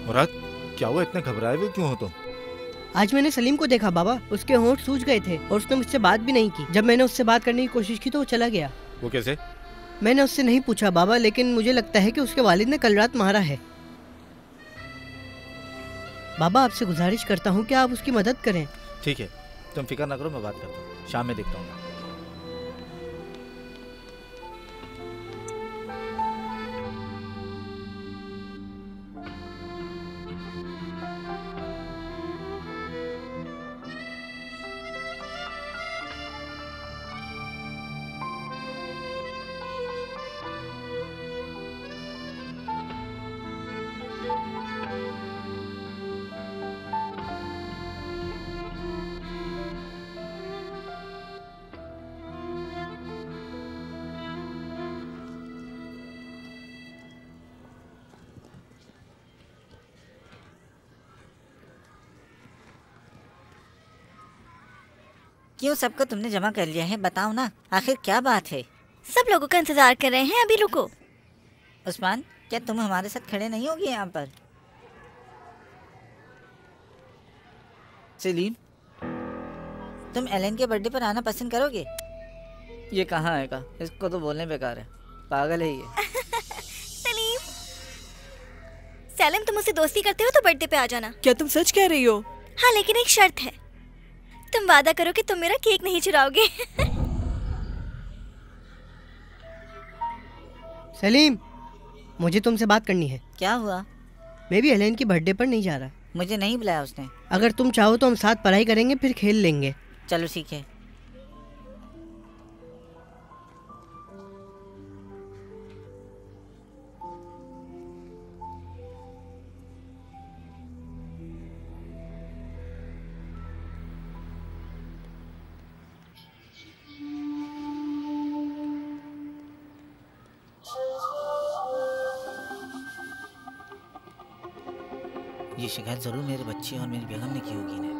मुराद क्या हुआ, इतने घबराए हुए क्यों हो तुम? आज मैंने सलीम को देखा बाबा, उसके होंठ सूज गए थे और उसने मुझसे बात भी नहीं की। जब मैंने उससे बात करने की कोशिश की तो वो चला गया। वो कैसे? मैंने उससे नहीं पूछा बाबा, लेकिन मुझे लगता है कि उसके वालिद ने कल रात मारा है। बाबा आपसे गुजारिश करता हूँ कि आप उसकी मदद करें। ठीक है, तुम फिक्र ना करो, मैं बात करता हूँ। शाम में देखता हूँ। क्यों सबको तुमने जमा कर लिया है? बताओ ना, आखिर क्या बात है? सब लोगों का इंतजार कर रहे हैं, अभी रुको। उस्मान, क्या तुम हमारे साथ खड़े नहीं होगे यहाँ पर? सलीम, तुम एलन के बर्थडे पर आना पसंद करोगे? ये कहाँ आएगा, इसको तो बोलने बेकार है, पागल है ये। सलीम, सैलम तुम मुझसे दोस्ती करते हो तो बर्थडे पे आ जाना। क्या तुम सच कह रही हो? हाँ, लेकिन एक शर्त है, तुम वादा करो कि तुम मेरा केक नहीं चुराओगे। सलीम, मुझे तुमसे बात करनी है। क्या हुआ? मैं भी हेलेन की बर्थडे पर नहीं जा रहा। मुझे नहीं बुलाया उसने। अगर तुम चाहो तो हम साथ पढ़ाई करेंगे, फिर खेल लेंगे। चलो ठीक है। ये शिकायत जरूर मेरे बच्चे और मेरी बेगम ने की होगी इन्हें।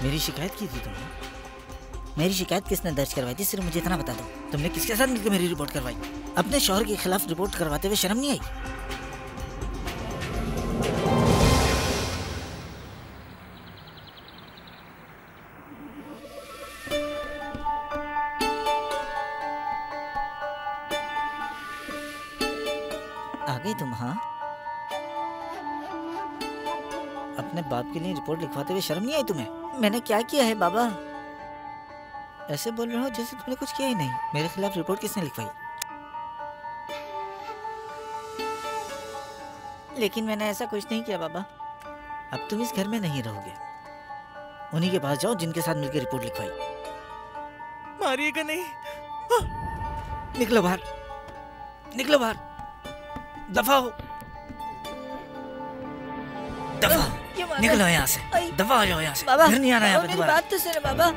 मेरी शिकायत की थी तुमने? मेरी शिकायत किसने दर्ज करवाई थी, सिर्फ मुझे इतना बता दो। तुमने किसके साथ मिलकर मेरी रिपोर्ट करवाई? अपने शौहर के खिलाफ रिपोर्ट करवाते हुए शर्म नहीं आई? आ गई तुम? हाँ, अपने बाप के लिए रिपोर्ट लिखवाते हुए शर्म नहीं आई तुम्हें? मैंने क्या किया है बाबा? ऐसे बोल रहे हो जैसे तुमने कुछ किया ही नहीं। मेरे खिलाफ रिपोर्ट किसने लिखवाई? लेकिन मैंने ऐसा कुछ नहीं किया बाबा। अब तुम इस घर में नहीं रहोगे। उन्हीं के पास जाओ जिनके साथ मिलकर रिपोर्ट लिखवाई। मारिएगा नहीं। निकलो बाहर, निकलो बाहर, दफा हो, दफा निकलो यहाँ से, दफा हो जाओ यहाँ से। बाबा, घर नहीं आना यहाँ पे मेरी दोबारा। बात तो सुनो बाबा।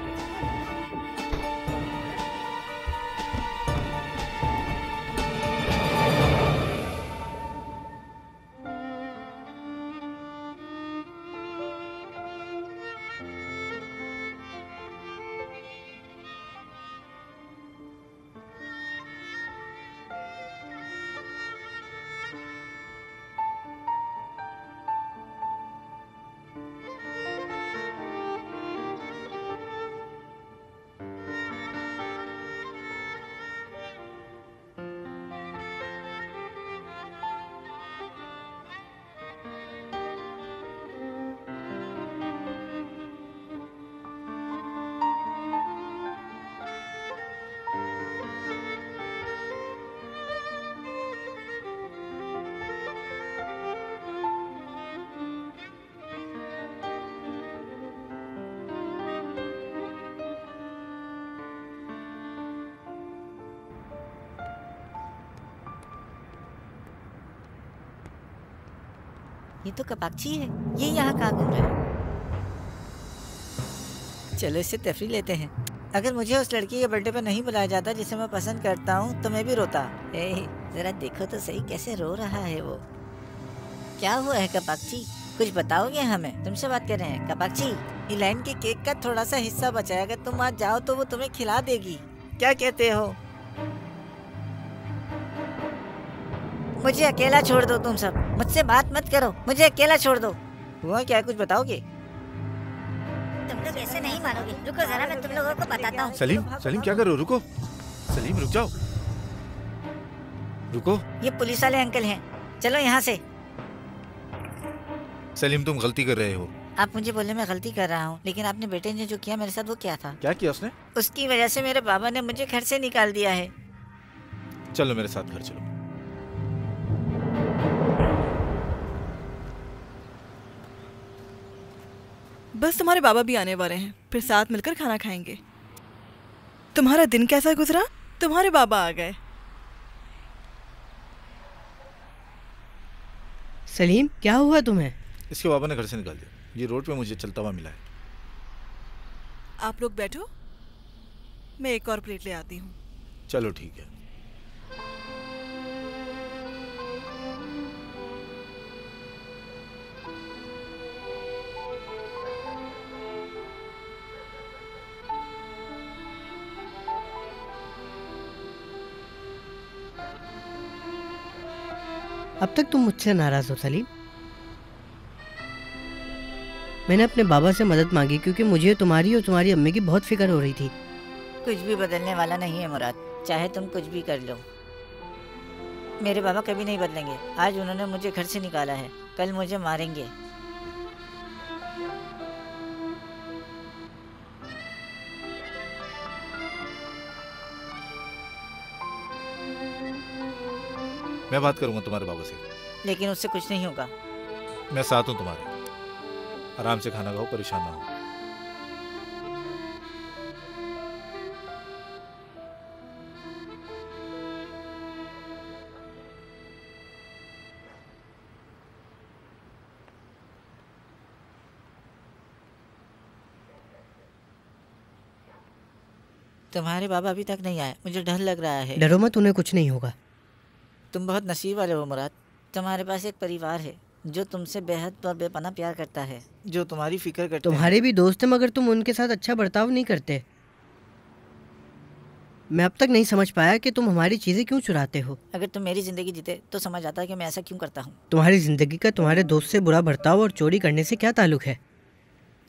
ये तो कपाक्षी है, ये यहाँ कहाँ घूम रहा है? चलो इससे तफरीह लेते हैं। अगर मुझे उस लड़की के बर्थडे पर नहीं बुलाया जाता जिसे मैं पसंद करता हूँ तो मैं भी रोता। जरा देखो तो सही कैसे रो रहा है वो। क्या हुआ है कपाक्षी, कुछ बताओगे हमें? तुमसे बात कर रहे हैं कपाक्षी। इलाइन के केक का थोड़ा सा हिस्सा बचा है, अगर तुम आज जाओ तो वो तुम्हें खिला देगी। क्या कहते हो? मुझे अकेला छोड़ दो तुम सब, मुझसे बात मत करो, मुझे अकेला छोड़ दो। हुआ क्या, कुछ बताओगे? तुम लोग ऐसे नहीं मानोगे, रुको जरा मैं तुम लोगों को बताता हूँ। सलीम, सलीम क्या कर रहे हो? रुको सलीम, रुक जाओ, रुको। ये पुलिस वाले अंकल हैं, चलो यहाँ से। सलीम तुम गलती कर रहे हो। आप मुझे बोले मैं गलती कर रहा हूँ, लेकिन आपने बेटे ने जो किया मेरे साथ वो क्या था? क्या किया उसने? उसकी वजह से मेरे बाबा ने मुझे घर से निकाल दिया है। चलो मेरे साथ घर चलो। बस तुम्हारे बाबा भी आने वाले हैं, फिर साथ मिलकर खाना खाएंगे। तुम्हारा दिन कैसा गुजरा? तुम्हारे बाबा आ गए। सलीम क्या हुआ तुम्हें? इसके बाबा ने घर से निकाल दिया, ये रोड पे मुझे चलता हुआ मिला है। आप लोग बैठो, मैं एक और प्लेट ले आती हूँ। चलो ठीक है। अब तक तुम मुझसे नाराज हो सलीम? मैंने अपने बाबा से मदद मांगी क्योंकि मुझे तुम्हारी और तुम्हारी अम्मी की बहुत फिक्र हो रही थी। कुछ भी बदलने वाला नहीं है मुराद, चाहे तुम कुछ भी कर लो। मेरे बाबा कभी नहीं बदलेंगे। आज उन्होंने मुझे घर से निकाला है, कल मुझे मारेंगे। मैं बात करूंगा तुम्हारे बाबा से, लेकिन उससे कुछ नहीं होगा। मैं साथ हूं तुम्हारे। आराम से खाना खाओ, परेशान ना हो। तुम्हारे बाबा अभी तक नहीं आए, मुझे डर लग रहा है। डरो मत, उन्हें कुछ नहीं होगा। तुम बहुत नसीब वाले हो मुराद। तुम्हारे पास एक परिवार है जो तुमसे बेहद और बेपनाह प्यार करता है, जो तुम्हारी फिक्र करते तुम्हारे भी दोस्त हैं, मगर तुम उनके साथ अच्छा बर्ताव नहीं करते। मैं अब तक नहीं समझ पाया कि तुम हमारी चीजें क्यों चुराते हो। अगर तुम मेरी जिंदगी जीते तो समझ आता है कि मैं ऐसा क्यों करता हूँ। तुम्हारी जिंदगी का तुम्हारे दोस्त से बुरा बर्ताव और चोरी करने से क्या ताल्लुक है?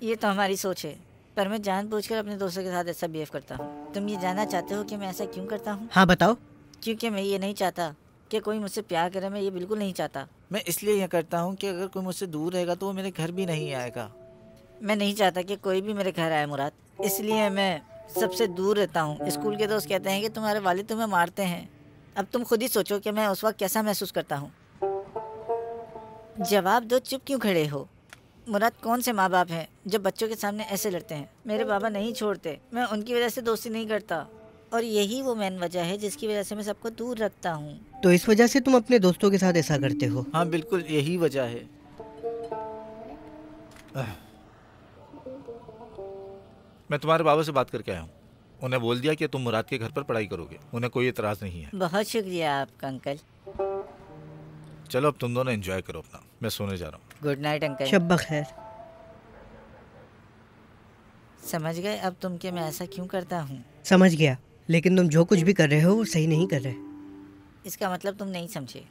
ये तो हमारी सोच है, पर मैं जानबूझकर अपने दोस्तों के साथ ऐसा बिहेव करता हूँ। तुम ये जानना चाहते हो कि मैं ऐसा क्यों करता हूँ? हाँ बताओ। क्योंकि मैं ये नहीं चाहता कि कोई मुझसे प्यार करे, मैं ये बिल्कुल नहीं चाहता। मैं इसलिए यह करता हूँ कि अगर कोई मुझसे दूर रहेगा तो वो मेरे घर भी नहीं आएगा। मैं नहीं चाहता कि कोई भी मेरे घर आए मुराद, इसलिए मैं सबसे दूर रहता हूँ। स्कूल के दोस्त कहते हैं कि तुम्हारे वालिद तुम्हें मारते हैं। अब तुम खुद ही सोचो कि मैं उस वक्त कैसा महसूस करता हूँ। जवाब दो, चुप क्यों खड़े हो? मुराद, कौन से माँ बाप हैं जो बच्चों के सामने ऐसे लड़ते हैं? मेरे बाबा नहीं छोड़ते, मैं उनकी वजह से दोस्ती नहीं करता, और यही वो मेन वजह है जिसकी वजह से मैं सबको दूर रखता हूँ। तो इस वजह से तुम अपने दोस्तों के साथ ऐसा करते हो? हाँ बिल्कुल, यही वजह है। मैं तुम्हारे बाबा से बात करके आया हूँ। उन्हें बोल दिया कि तुम मुराद के घर पर पढ़ाई करोगे। उन्हें कोई एतराज़ नहीं है। बहुत शुक्रिया आपका अंकल। चलो अब तुम दोनों एंजॉय करो अपना, मैं सोने जा रहा हूँ। Good night uncle. शब खैर। समझ गए अब तुम कि मैं ऐसा क्यों करता हूँ? समझ गया, लेकिन तुम जो कुछ भी कर रहे हो वो सही नहीं कर रहे। इसका मतलब तुम नहीं समझे।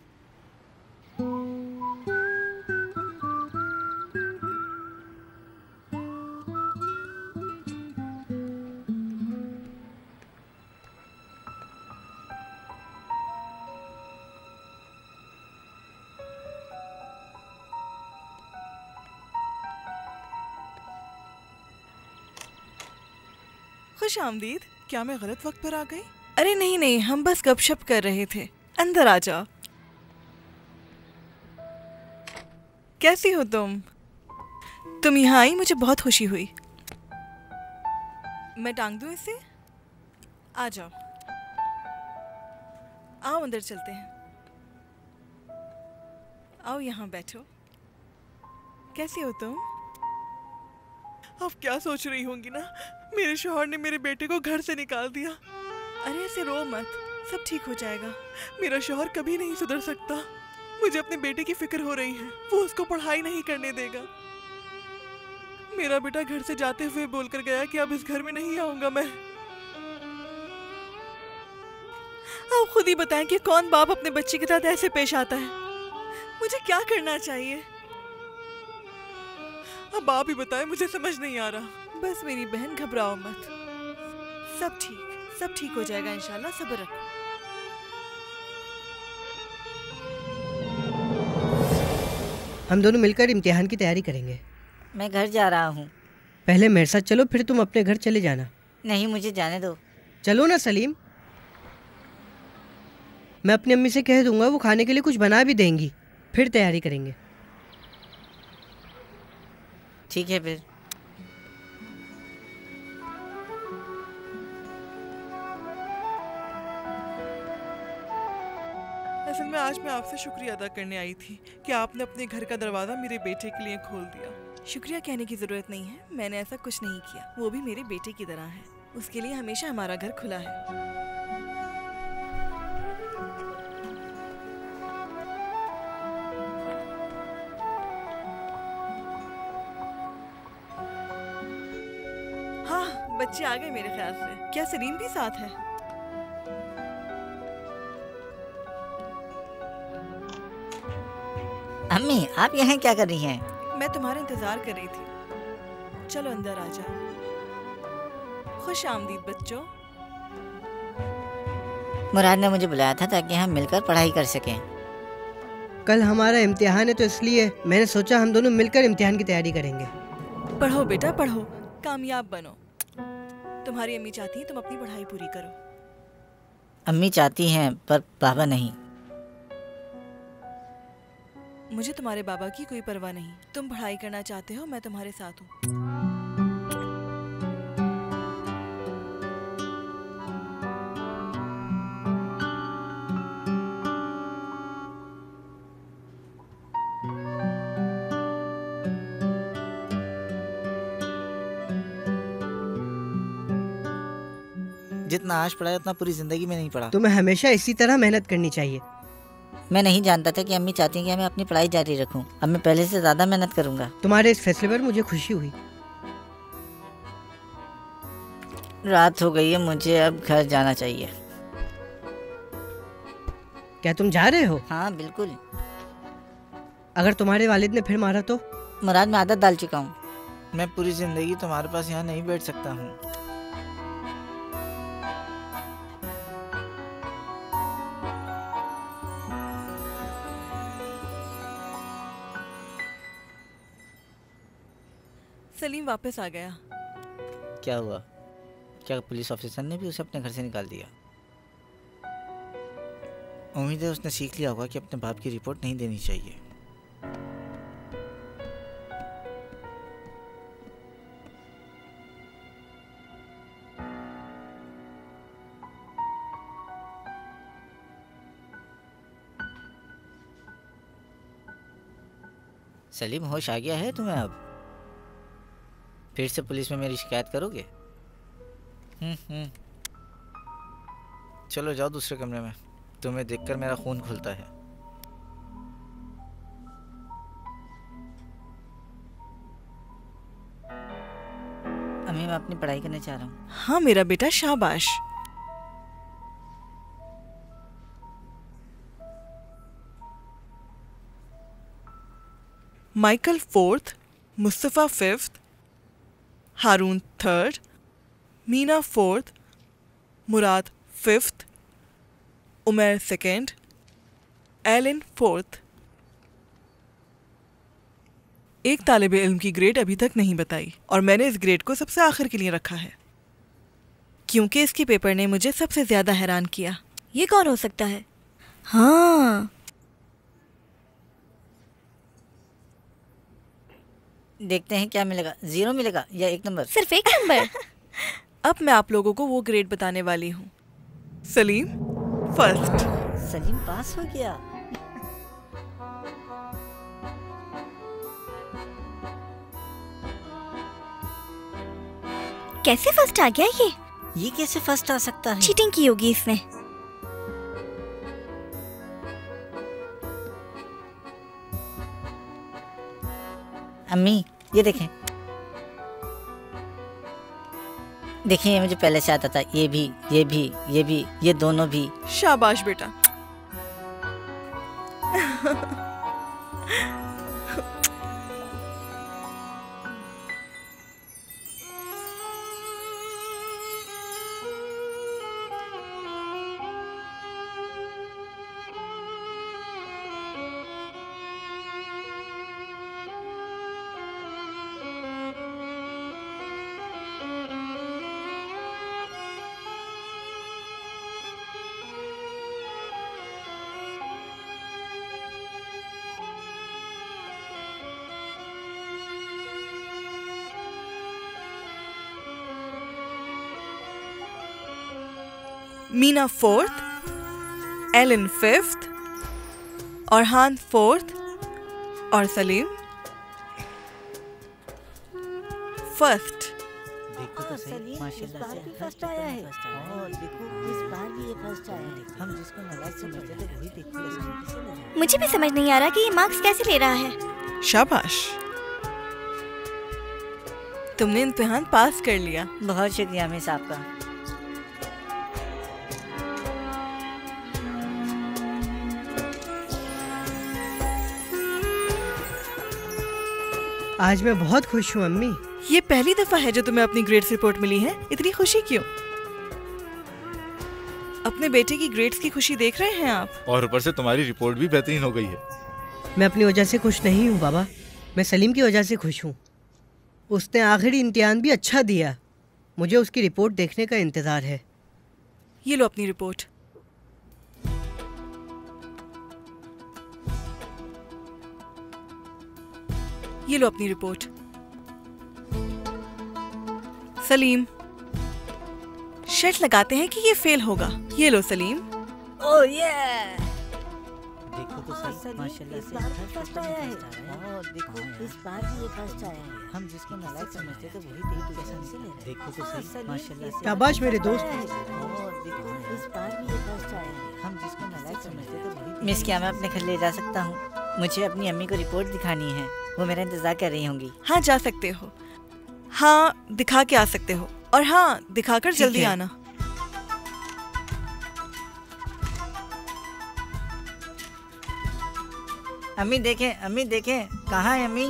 खुश आमदीद। क्या मैं गलत वक्त पर आ गई? अरे नहीं नहीं, हम बस गपशप कर रहे थे। अंदर आ जाओ। कैसी हो तुम? तुम यहाँ आई, मुझे बहुत खुशी हुई। मैं टांग दूँ इसे? आ जाओ, आओ अंदर चलते हैं। आओ यहाँ बैठो। कैसी हो तुम? आप क्या सोच रही होंगी ना, मेरे शौहर ने मेरे बेटे को घर से निकाल दिया। अरे ऐसे रो मत, सब ठीक हो जाएगा। मेरा शौहर कभी नहीं सुधर सकता। मुझे अपने बेटे की फिक्र हो रही है, वो उसको पढ़ाई नहीं करने देगा। मेरा बेटा घर से जाते हुए बोलकर गया कि अब इस घर में नहीं आऊंगा मैं। आप खुद ही बताएं कि कौन बाप अपने बच्चे के साथ ऐसे पेश आता है। मुझे क्या करना चाहिए? अब आप ही बताएं, मुझे समझ नहीं आ रहा। बस मेरी बहन, घबराओ मत, सब ठीक हो जाएगा इंशाल्लाह, सब्र रखो। हम दोनों मिलकर इम्तिहान की तैयारी करेंगे। मैं घर जा रहा हूँ। पहले मेरे साथ चलो, फिर तुम अपने घर चले जाना। नहीं, मुझे जाने दो। चलो ना सलीम, मैं अपनी अम्मी से कह दूंगा, वो खाने के लिए कुछ बना भी देंगी, फिर तैयारी करेंगे। ठीक है फिर। असल में आज मैं आपसे शुक्रिया अदा करने आई थी कि आपने अपने घर का दरवाज़ा मेरे बेटे के लिए खोल दिया। शुक्रिया कहने की ज़रूरत नहीं है, मैंने ऐसा कुछ नहीं किया। वो भी मेरे बेटे की तरह है, उसके लिए हमेशा हमारा घर खुला है। हाँ, बच्चे आ गए मेरे ख्याल से। क्या सलीम भी साथ है? अम्मी, आप यहाँ क्या कर रही हैं? मैं तुम्हारा इंतजार कर रही थी। चलो अंदर आ जाओ। खुश आमदीद बच्चों। मुराद ने मुझे बुलाया था ताकि हम मिलकर पढ़ाई कर सकें। कल हमारा इम्तिहान है, तो इसलिए मैंने सोचा हम दोनों मिलकर इम्तिहान की तैयारी करेंगे। पढ़ो बेटा पढ़ो, कामयाब बनो। तुम्हारी अम्मी चाहती हैं तुम अपनी पढ़ाई पूरी करो। अम्मी चाहती हैं, पर बाबा नहीं। मुझे तुम्हारे बाबा की कोई परवाह नहीं। तुम पढ़ाई करना चाहते हो, मैं तुम्हारे साथ हूँ। जितना आज पढ़ा है उतना पूरी जिंदगी में नहीं पढ़ा। तुम्हें हमेशा इसी तरह मेहनत करनी चाहिए। मैं नहीं जानता था कि अम्मी चाहती हैं कि मैं अपनी पढ़ाई जारी रखूं। अब मैं पहले से ज्यादा मेहनत करूंगा। तुम्हारे इस फैसले पर मुझे खुशी हुई। रात हो गई है, मुझे अब घर जाना चाहिए। क्या तुम जा रहे हो? हाँ बिल्कुल। अगर तुम्हारे वालिद ने फिर मारा तो? मुराद, मैं आदत डाल चुका हूँ। मैं पूरी जिंदगी तुम्हारे पास यहाँ नहीं बैठ सकता हूँ। सलीम वापस आ गया। क्या हुआ? क्या पुलिस ऑफिसर ने भी उसे अपने घर से निकाल दिया? उम्मीद है उसने सीख लिया होगा कि अपने बाप की रिपोर्ट नहीं देनी चाहिए। सलीम, होश आ गया है तुम्हें अब? फिर से पुलिस में मेरी शिकायत करोगे? चलो जाओ दूसरे कमरे में। तुम्हें देखकर मेरा खून खुलता है। अम्मी, मैं अपनी पढ़ाई करने चाह रहा हूँ। हाँ मेरा बेटा, शाबाश। Michael 4th, Mustafa 5th, Haroon 3rd, Meena 4th, Murad 5th, Umar 2nd, Alan 4th। एक तालिब इल्म की ग्रेड अभी तक नहीं बताई और मैंने इस ग्रेड को सबसे आखिर के लिए रखा है क्योंकि इसके पेपर ने मुझे सबसे ज्यादा हैरान किया। ये कौन हो सकता है? हाँ, देखते हैं क्या मिलेगा। 0 मिलेगा या 1 नंबर? सिर्फ 1 नंबर। अब मैं आप लोगों को वो ग्रेड बताने वाली हूँ। सलीम 1st। सलीम पास हो गया। कैसे फर्स्ट आ गया ये? ये कैसे फर्स्ट आ सकता है? चीटिंग की होगी इसने। अम्मी, ये देखें। देखिए, ये मुझे पहले से आता था। ये भी, ये भी, ये भी, ये दोनों भी। शाबाश बेटा। मीना 4th, एलन 5th, और हान 4th और सलीम 1st। देखो तो सही, माशाल्लाह से फर्स्ट आया है। और देखो, इस बार भी ये फर्स्ट आया है। हम जिसको नालायक समझते थे वही देखो। मुझे भी समझ नहीं आ रहा कि ये मार्क्स कैसे ले रहा है। शाबाश, तुमने इम्तिहान पास कर लिया। बहुत शुक्रिया मिस आपका। आज मैं बहुत खुश हूँ अम्मी। ये पहली दफा है जो तुम्हें अपनी ग्रेड्स रिपोर्ट मिली है। इतनी खुशी क्यों? अपने बेटे की ग्रेड्स की खुशी देख रहे हैं आप? और ऊपर से तुम्हारी रिपोर्ट भी बेहतरीन हो गई है। मैं अपनी वजह से खुश नहीं हूँ बाबा, मैं सलीम की वजह से खुश हूँ। उसने आखिरी इम्तिहान भी अच्छा दिया। मुझे उसकी रिपोर्ट देखने का इंतज़ार है। ये लो अपनी रिपोर्ट। ये लो अपनी रिपोर्ट। सलीम, शर्त लगाते हैं कि ये फेल होगा। ये लो सलीम। ओह ये देखो तो सही, माशाल्लाह से फर्स्ट आया है। और देखो, इस बार भी ये फर्स्ट आया है। हम जिसको नालायक समझते थे वही देखो कैसे ले रहा है। देखो तो सही, माशाल्लाह से। शाबाश मेरे दोस्त। इस बार भी ये फर्स्ट आए हैं। हम जिसको नालायक समझते थे वही। मिस, क्या मैं अपने घर ले जा सकता हूँ? मुझे अपनी अम्मी को रिपोर्ट दिखानी है, वो मेरा इंतजार कर रही होंगी। हाँ जा सकते हो, हाँ दिखा के आ सकते हो, और हाँ दिखाकर जल्दी आना। अम्मी देखें, अम्मी देखें, कहाँ है अम्मी?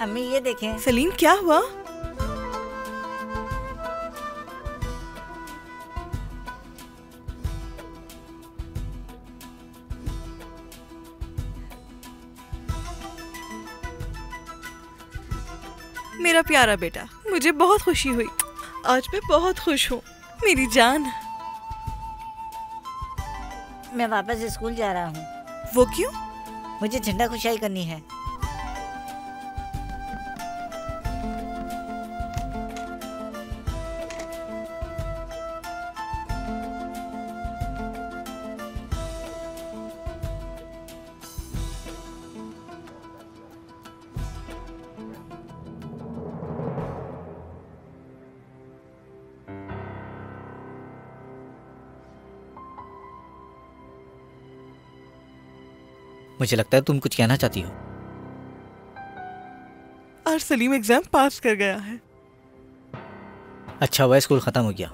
अम्मी ये देखें। सलीम क्या हुआ? मेरा प्यारा बेटा, मुझे बहुत खुशी हुई। आज मैं बहुत खुश हूँ मेरी जान। मैं वापस स्कूल जा रहा हूँ। वो क्यों? मुझे झंडा खुशाई करनी है। मुझे लगता है तुम कुछ कहना चाहती हो। आज सलीम एग्जाम पास कर गया है। अच्छा हुआ स्कूल खत्म हो गया।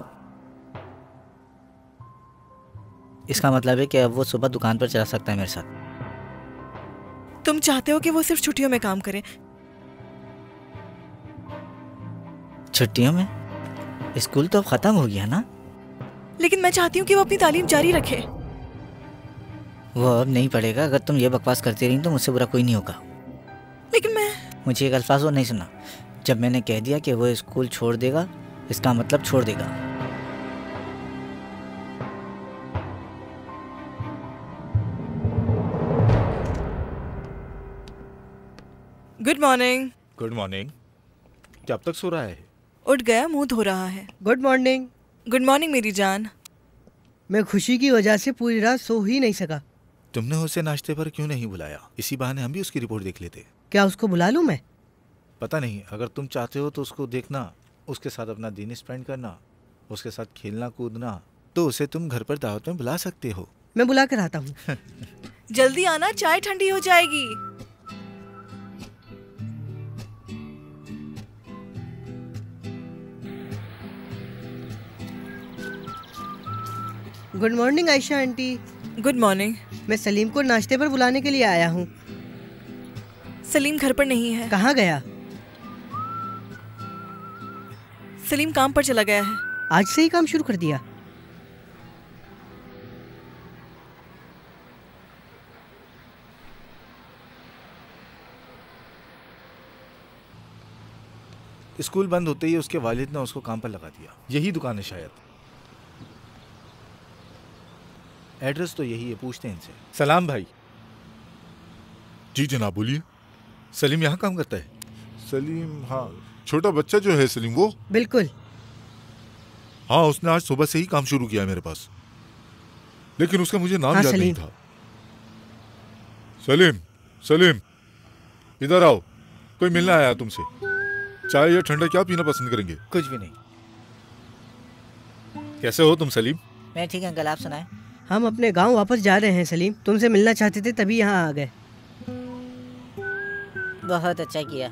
इसका मतलब है कि अब वो सुबह दुकान पर चला सकता है मेरे साथ। तुम चाहते हो कि वो सिर्फ छुट्टियों में काम करे? छुट्टियों में? स्कूल तो अब खत्म हो गया ना। लेकिन मैं चाहती हूँ कि वो अपनी तालीम जारी रखे। वो अब नहीं पढ़ेगा। अगर तुम ये बकवास करती रही तो मुझसे बुरा कोई नहीं होगा। लेकिन मैं... मुझे एक अल्फाज वो नहीं सुना। जब मैंने कह दिया कि वो स्कूल छोड़ देगा, इसका मतलब छोड़ देगा। Good morning. Good morning. क्या अब तक सो रहा है? उठ गया, मुंह धो रहा है। Good morning. गुड मॉर्निंग मेरी जान। मैं खुशी की वजह से पूरी रात सो ही नहीं सका। तुमने उसे नाश्ते पर क्यों नहीं बुलाया? इसी बहाने हम भी उसकी रिपोर्ट देख लेते। क्या उसको बुला लूं मैं? पता नहीं, अगर तुम चाहते हो तो उसको देखना, उसके साथ अपना दिन स्पेंड करना, उसके साथ खेलना कूदना, तो उसे तुम घर पर दावत में बुला सकते हो। मैं बुला कर आता हूँ। जल्दी आना, चाय ठंडी हो जाएगी। Good morning Ayesha aunty. Good morning. मैं सलीम को नाश्ते पर बुलाने के लिए आया हूँ। सलीम घर पर नहीं है। कहाँ गया? सलीम काम पर चला गया है। आज से ही काम शुरू कर दिया? स्कूल बंद होते ही उसके वालिद ने उसको काम पर लगा दिया। यही दुकान है शायद। एड्रेस तो यही है, पूछते हैं इनसे। सलाम भाई। जी जनाब, बोलिए। सलीम यहाँ काम करता है? सलीम? हाँ, छोटा बच्चा जो है सलीम, वो? बिल्कुल। हाँ, उसने आज सुबह से ही काम शुरू किया मेरे पास, लेकिन उसका मुझे नाम याद नहीं था। सलीम, सलीम इधर आओ, कोई मिलने आया तुमसे। चाय या ठंडा क्या पीना पसंद करेंगे? कुछ भी नहीं। कैसे हो तुम सलीम? मैं ठीक अंकल, आप सुनाएं। हम अपने गांव वापस जा रहे हैं सलीम। तुमसे मिलना चाहते थे तभी यहाँ आ गए। बहुत अच्छा किया।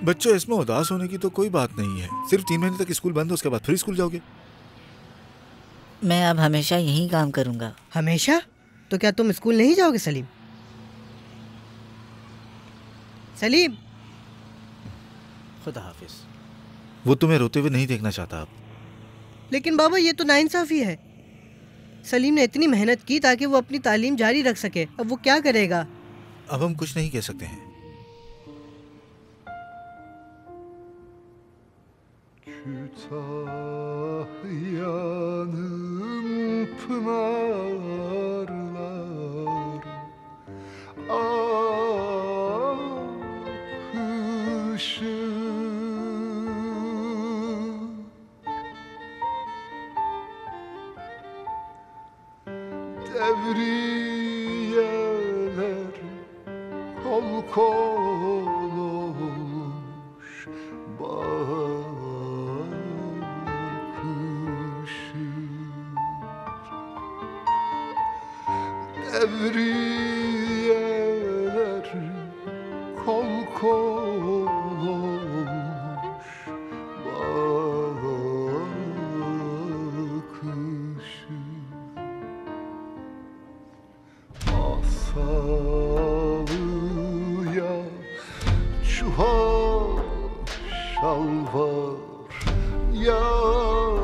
बच्चों, इसमें उदास होने की तो कोई बात नहीं है। सिर्फ 3 महीने तक स्कूल बंद है, उसके बाद फिर स्कूल जाओगे। मैं अब हमेशा यहीं काम करूंगा। हमेशा? तो क्या तुम स्कूल नहीं जाओगे सलीम? सलीम, खुदा हाफिज। वो तुम्हें रोते हुए नहीं देखना चाहता अब। लेकिन बाबा ये तो नाइंसाफी है। सलीम ने इतनी मेहनत की ताकि वो अपनी तालीम जारी रख सके, अब वो क्या करेगा? अब हम कुछ नहीं कह सकते हैं। Devriyeler kol kol olmuş bahar Devriyeler kol koş bakışı Asalıya çuha şalvar yakışı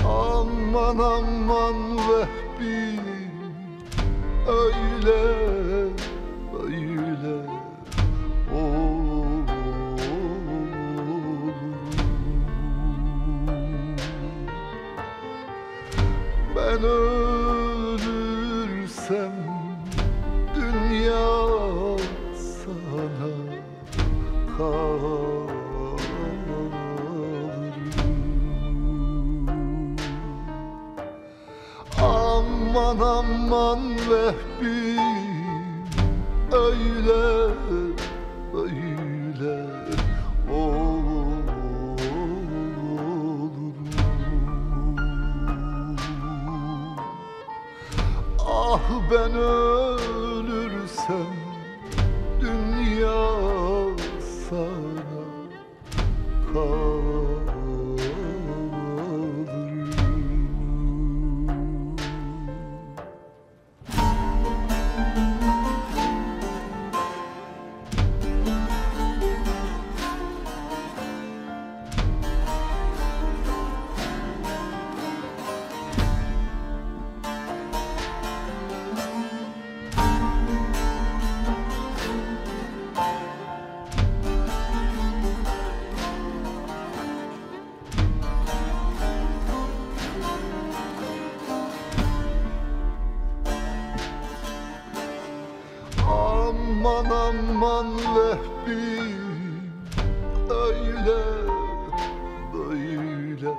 Aman aman Vehbi öyle öyle olur Ben ölürsem dünya sana kalır Aman aman Vehbi öyle öyle olur Ah ben ölürsem dünya sana kalır Aman aman Vehbi öyle böyle olur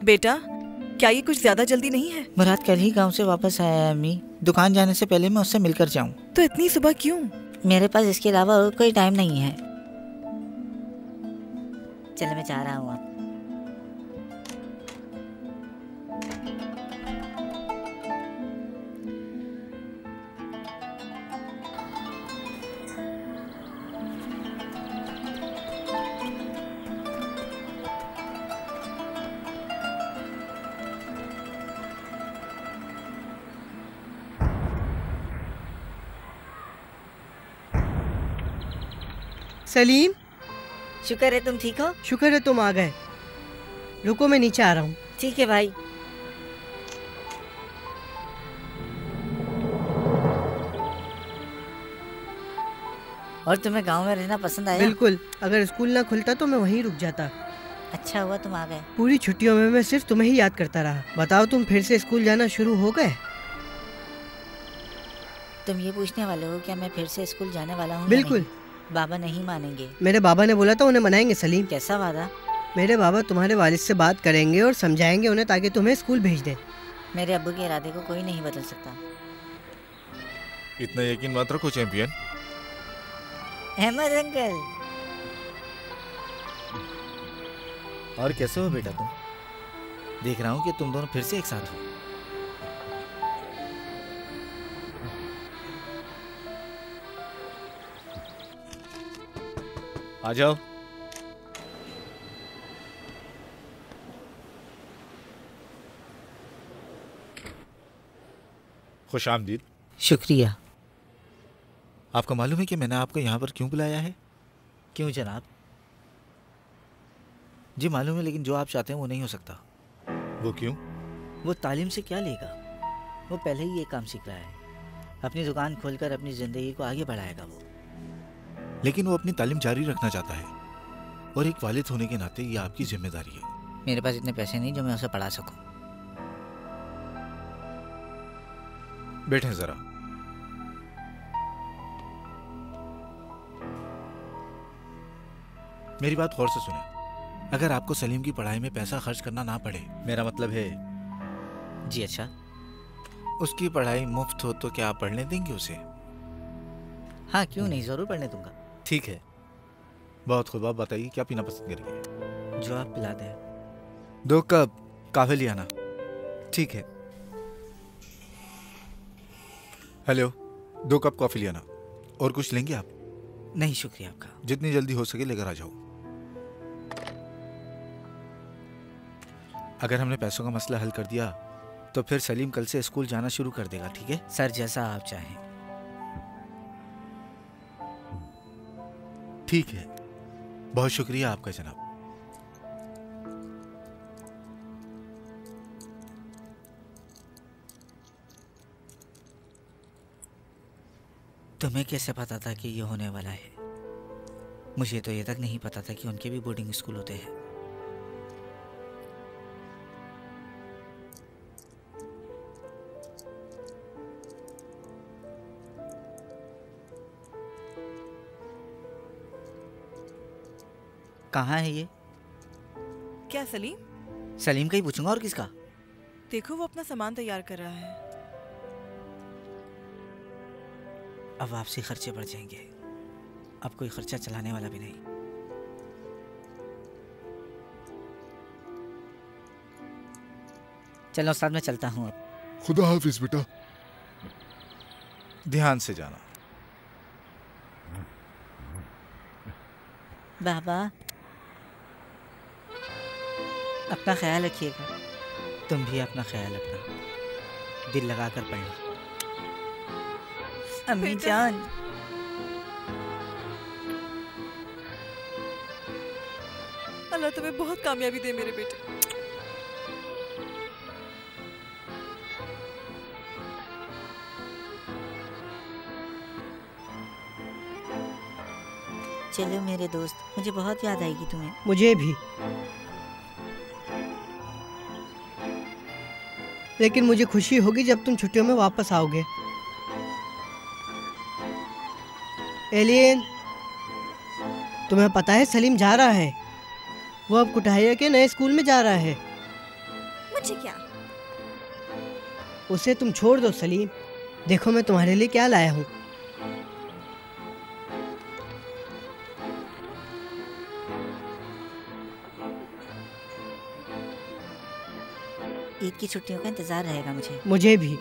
बेटा, क्या ये कुछ ज्यादा जल्दी नहीं है? मुराद कल ही गांव से वापस आया है अम्मी। दुकान जाने से पहले मैं उससे मिलकर जाऊं। तो इतनी सुबह क्यों? मेरे पास इसके अलावा और कोई टाइम नहीं है। चलो मैं जा रहा हूँ अब। सलीम, शुक्र है तुम ठीक हो। शुक्र है तुम आ गए। रुको मैं नीचे आ रहा हूँ। ठीक है भाई। और तुम्हें गांव में रहना पसंद आया? बिल्कुल, अगर स्कूल ना खुलता तो मैं वहीं रुक जाता। अच्छा हुआ तुम आ गए। पूरी छुट्टियों में मैं सिर्फ तुम्हें ही याद करता रहा। बताओ, तुम फिर से स्कूल जाना शुरू हो गए? तुम ये पूछने वाले हो क्या मैं फिर से स्कूल जाने वाला हूँ? बिल्कुल। बाबा नहीं मानेंगे। मेरे बाबा ने बोला था उन्हें मनाएंगे। सलीम, कैसा वादा? मेरे बाबा तुम्हारे वालिद से बात करेंगे और समझाएंगे उन्हें ताकि तुम्हें स्कूल भेज दें। मेरे अब्बू के इरादे को कोई नहीं बदल सकता। इतना यकीन मत रखो चैंपियन। अहमद अंकल। और कैसे हो बेटा तुम? देख रहा हूँ कि तुम दोनों फिर से एक साथ हो। आ जाओ। खुश आमदीद। शुक्रिया। आपको मालूम है कि मैंने आपको यहाँ पर क्यों बुलाया है? क्यों जनाब? जी मालूम है, लेकिन जो आप चाहते हैं वो नहीं हो सकता। वो क्यों? वो तालीम से क्या लेगा? वो पहले ही ये काम सीख रहा है। अपनी दुकान खोलकर अपनी ज़िंदगी को आगे बढ़ाएगा वो। लेकिन वो अपनी तालीम जारी रखना चाहता है और एक वालिद होने के नाते ये आपकी जिम्मेदारी है। मेरे पास इतने पैसे नहीं जो मैं उसे पढ़ा सकूं। बैठें जरा। मेरी बात गौर से सुने। अगर आपको सलीम की पढ़ाई में पैसा खर्च करना ना पड़े, मेरा मतलब है। जी अच्छा। उसकी पढ़ाई मुफ्त हो तो क्या आप पढ़ने देंगे उसे? हाँ क्यों नहीं, जरूर पढ़ने दूंगा। ठीक है, बहुत खूब। आप बताइए क्या पीना पसंद करेंगे? जो आप पिला दें। 2 कप काफे ले आना। ठीक है। हेलो, 2 कप कॉफी ले आना। और कुछ लेंगे आप? नहीं शुक्रिया आपका। जितनी जल्दी हो सके लेकर आ जाओ। अगर हमने पैसों का मसला हल कर दिया तो फिर सलीम कल से स्कूल जाना शुरू कर देगा। ठीक है सर, जैसा आप चाहें। ठीक है, बहुत शुक्रिया आपका जनाब। तुम्हें कैसे पता था कि ये होने वाला है? मुझे तो ये तक नहीं पता था कि उनके भी बोर्डिंग स्कूल होते हैं। कहाँ है ये? क्या सलीम? सलीम का ही पूछूंगा, और किसका? देखो वो अपना सामान तैयार कर रहा है। अब वापसी खर्चे बढ़ जाएंगे। अब कोई खर्चा चलाने वाला भी नहीं। चलो साथ में चलता हूँ अब। खुदा हाफिज बेटा। ध्यान से जाना। बाबा अपना ख्याल रखिएगा। तुम भी अपना ख्याल रखना। दिल लगाकर पढ़ना। अम्मी जान। अल्लाह तुम्हें बहुत कामयाबी दे मेरे बेटे। चलो मेरे दोस्त, मुझे बहुत याद आएगी तुम्हें। मुझे भी। लेकिन मुझे खुशी होगी जब तुम छुट्टियों में वापस आओगे। एलियन, तुम्हें पता है सलीम जा रहा है। वो अब कुटाहिया के नए स्कूल में जा रहा है। मुझे क्या? उसे तुम छोड़ दो सलीम। देखो मैं तुम्हारे लिए क्या लाया हूँ। ईद की छुट्टियों का इंतजार रहेगा मुझे। मुझे भी।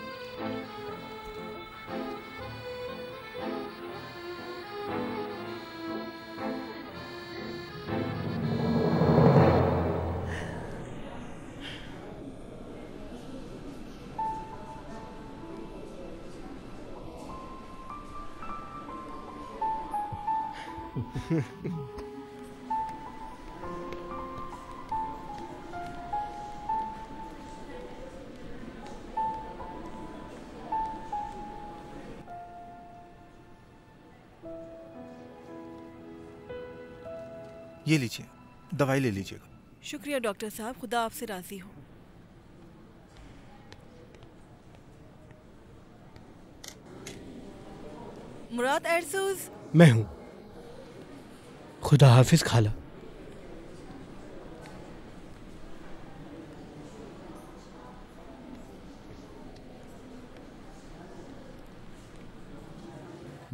ये लीजिए, दवाई ले लीजिएगा। शुक्रिया डॉक्टर साहब, खुदा आपसे राजी हो। मुराद एरसूज। मैं हूँ। खुदा हाफिज खाला।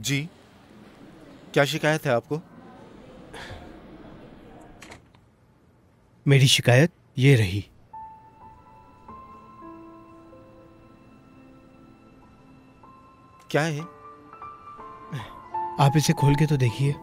जी, क्या शिकायत है आपको? मेरी शिकायत ये रही। क्या है? आप इसे खोल के तो देखिए।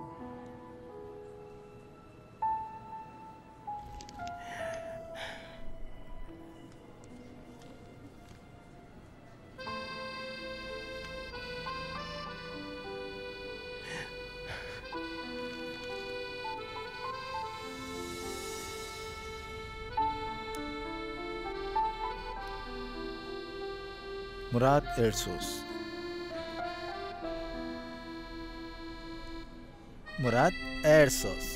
मुराद एरसूस। मुराद एयर सॉस।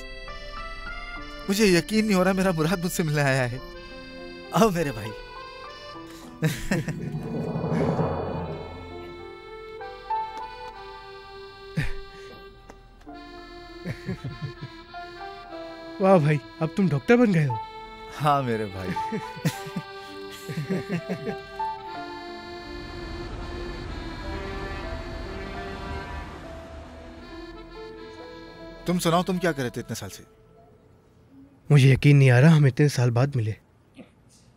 मुझे यकीन नहीं हो रहा मेरा मुराद मुझसे मिलने आया है। आओ मेरे भाई। वाह भाई, अब तुम डॉक्टर बन गए हो। हाँ मेरे भाई। तुम सुनाओ, तुम क्या कर रहे थे इतने साल से? मुझे यकीन नहीं आ रहा हम इतने साल बाद मिले।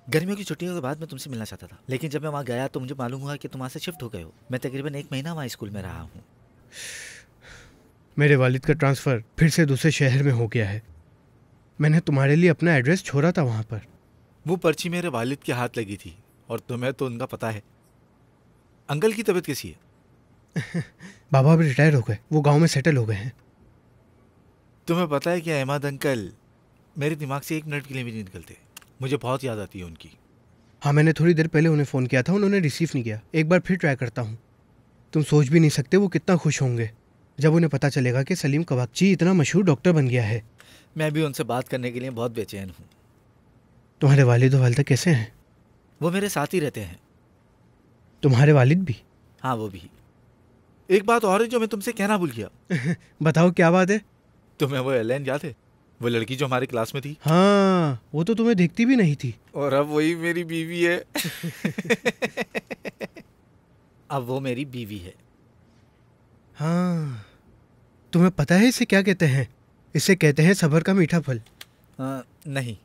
गर्मियों की छुट्टियों के बाद मैं तुमसे मिलना चाहता था, लेकिन जब मैं वहाँ गया तो मुझे मालूम हुआ कि तुम वहाँ से शिफ्ट हो गए हो। मैं तकरीबन 1 महीना वहाँ स्कूल में रहा हूँ। मेरे वालिद का ट्रांसफ़र फिर से दूसरे शहर में हो गया है। मैंने तुम्हारे लिए अपना एड्रेस छोड़ा था वहाँ पर। वो पर्ची मेरे वालिद के हाथ लगी थी और तुम्हें तो उनका पता है। अंकल की तबीयत कैसी है? बाबा भी रिटायर हो गए, वो गांव में सेटल हो गए हैं। तुम्हें पता है कि अहमद अंकल मेरे दिमाग से 1 मिनट के लिए भी नहीं निकलते। मुझे बहुत याद आती है उनकी। हाँ, मैंने थोड़ी देर पहले उन्हें फ़ोन किया था, उन्होंने रिसीव नहीं किया। एक बार फिर ट्राई करता हूँ। तुम सोच भी नहीं सकते वो कितना खुश होंगे जब उन्हें पता चलेगा कि सलीम कबाकची इतना मशहूर डॉक्टर बन गया है। मैं भी उनसे बात करने के लिए बहुत बेचैन हूँ। तुम्हारे वालिद और वालिदा कैसे हैं? वो मेरे साथ ही रहते हैं। तुम्हारे वालिद भी? हाँ, वो भी। एक बात और है जो मैं तुमसे कहना भूल गया। बताओ, क्या बात है? तुम्हें वो एलेन याद है? वो लड़की जो हमारी क्लास में थी। हाँ, वो तो तुम्हें देखती भी नहीं थी। और अब वही मेरी बीवी है। अब वो मेरी बीवी है। हाँ, तुम्हें पता है इसे क्या कहते हैं? इसे कहते हैं सब्र का मीठा फल। नहीं,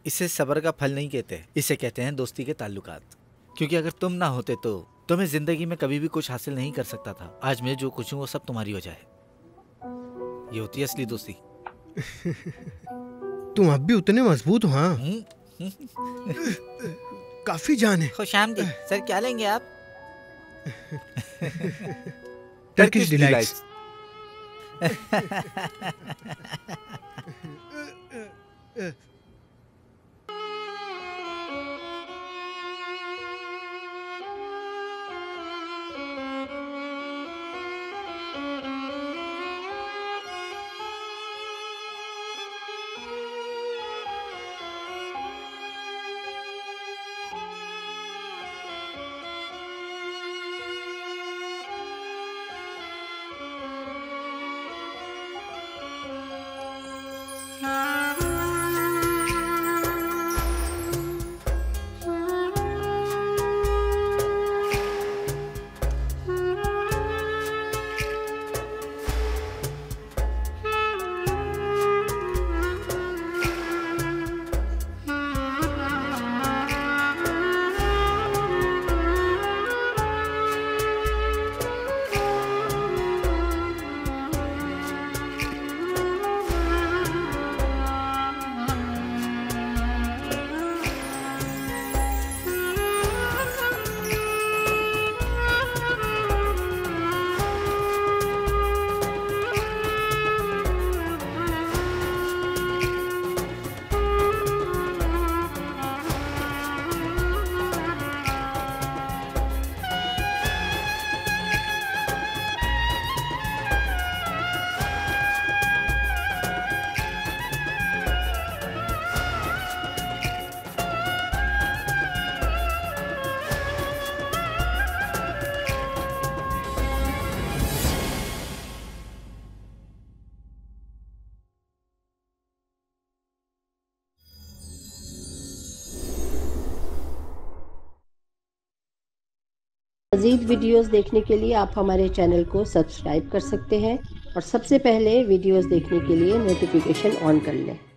इसे सब्र का फल नहीं कहते, इसे कहते हैं दोस्ती के ताल्लुकात। क्योंकि अगर तुम ना होते तो मैं जिंदगी में कभी भी कुछ हासिल नहीं कर सकता था। आज मैं जो कुछ हूँ वो सब तुम्हारी वजह है। ये होती है असली दोस्ती। तुम अब भी उतने मजबूत हो। हाँ, काफी जान है। खुशामदीद सर, क्या लेंगे आप? Turkish delights. मज़ीद वीडियोस देखने के लिए आप हमारे चैनल को सब्सक्राइब कर सकते हैं और सबसे पहले वीडियोस देखने के लिए नोटिफिकेशन ऑन कर लें।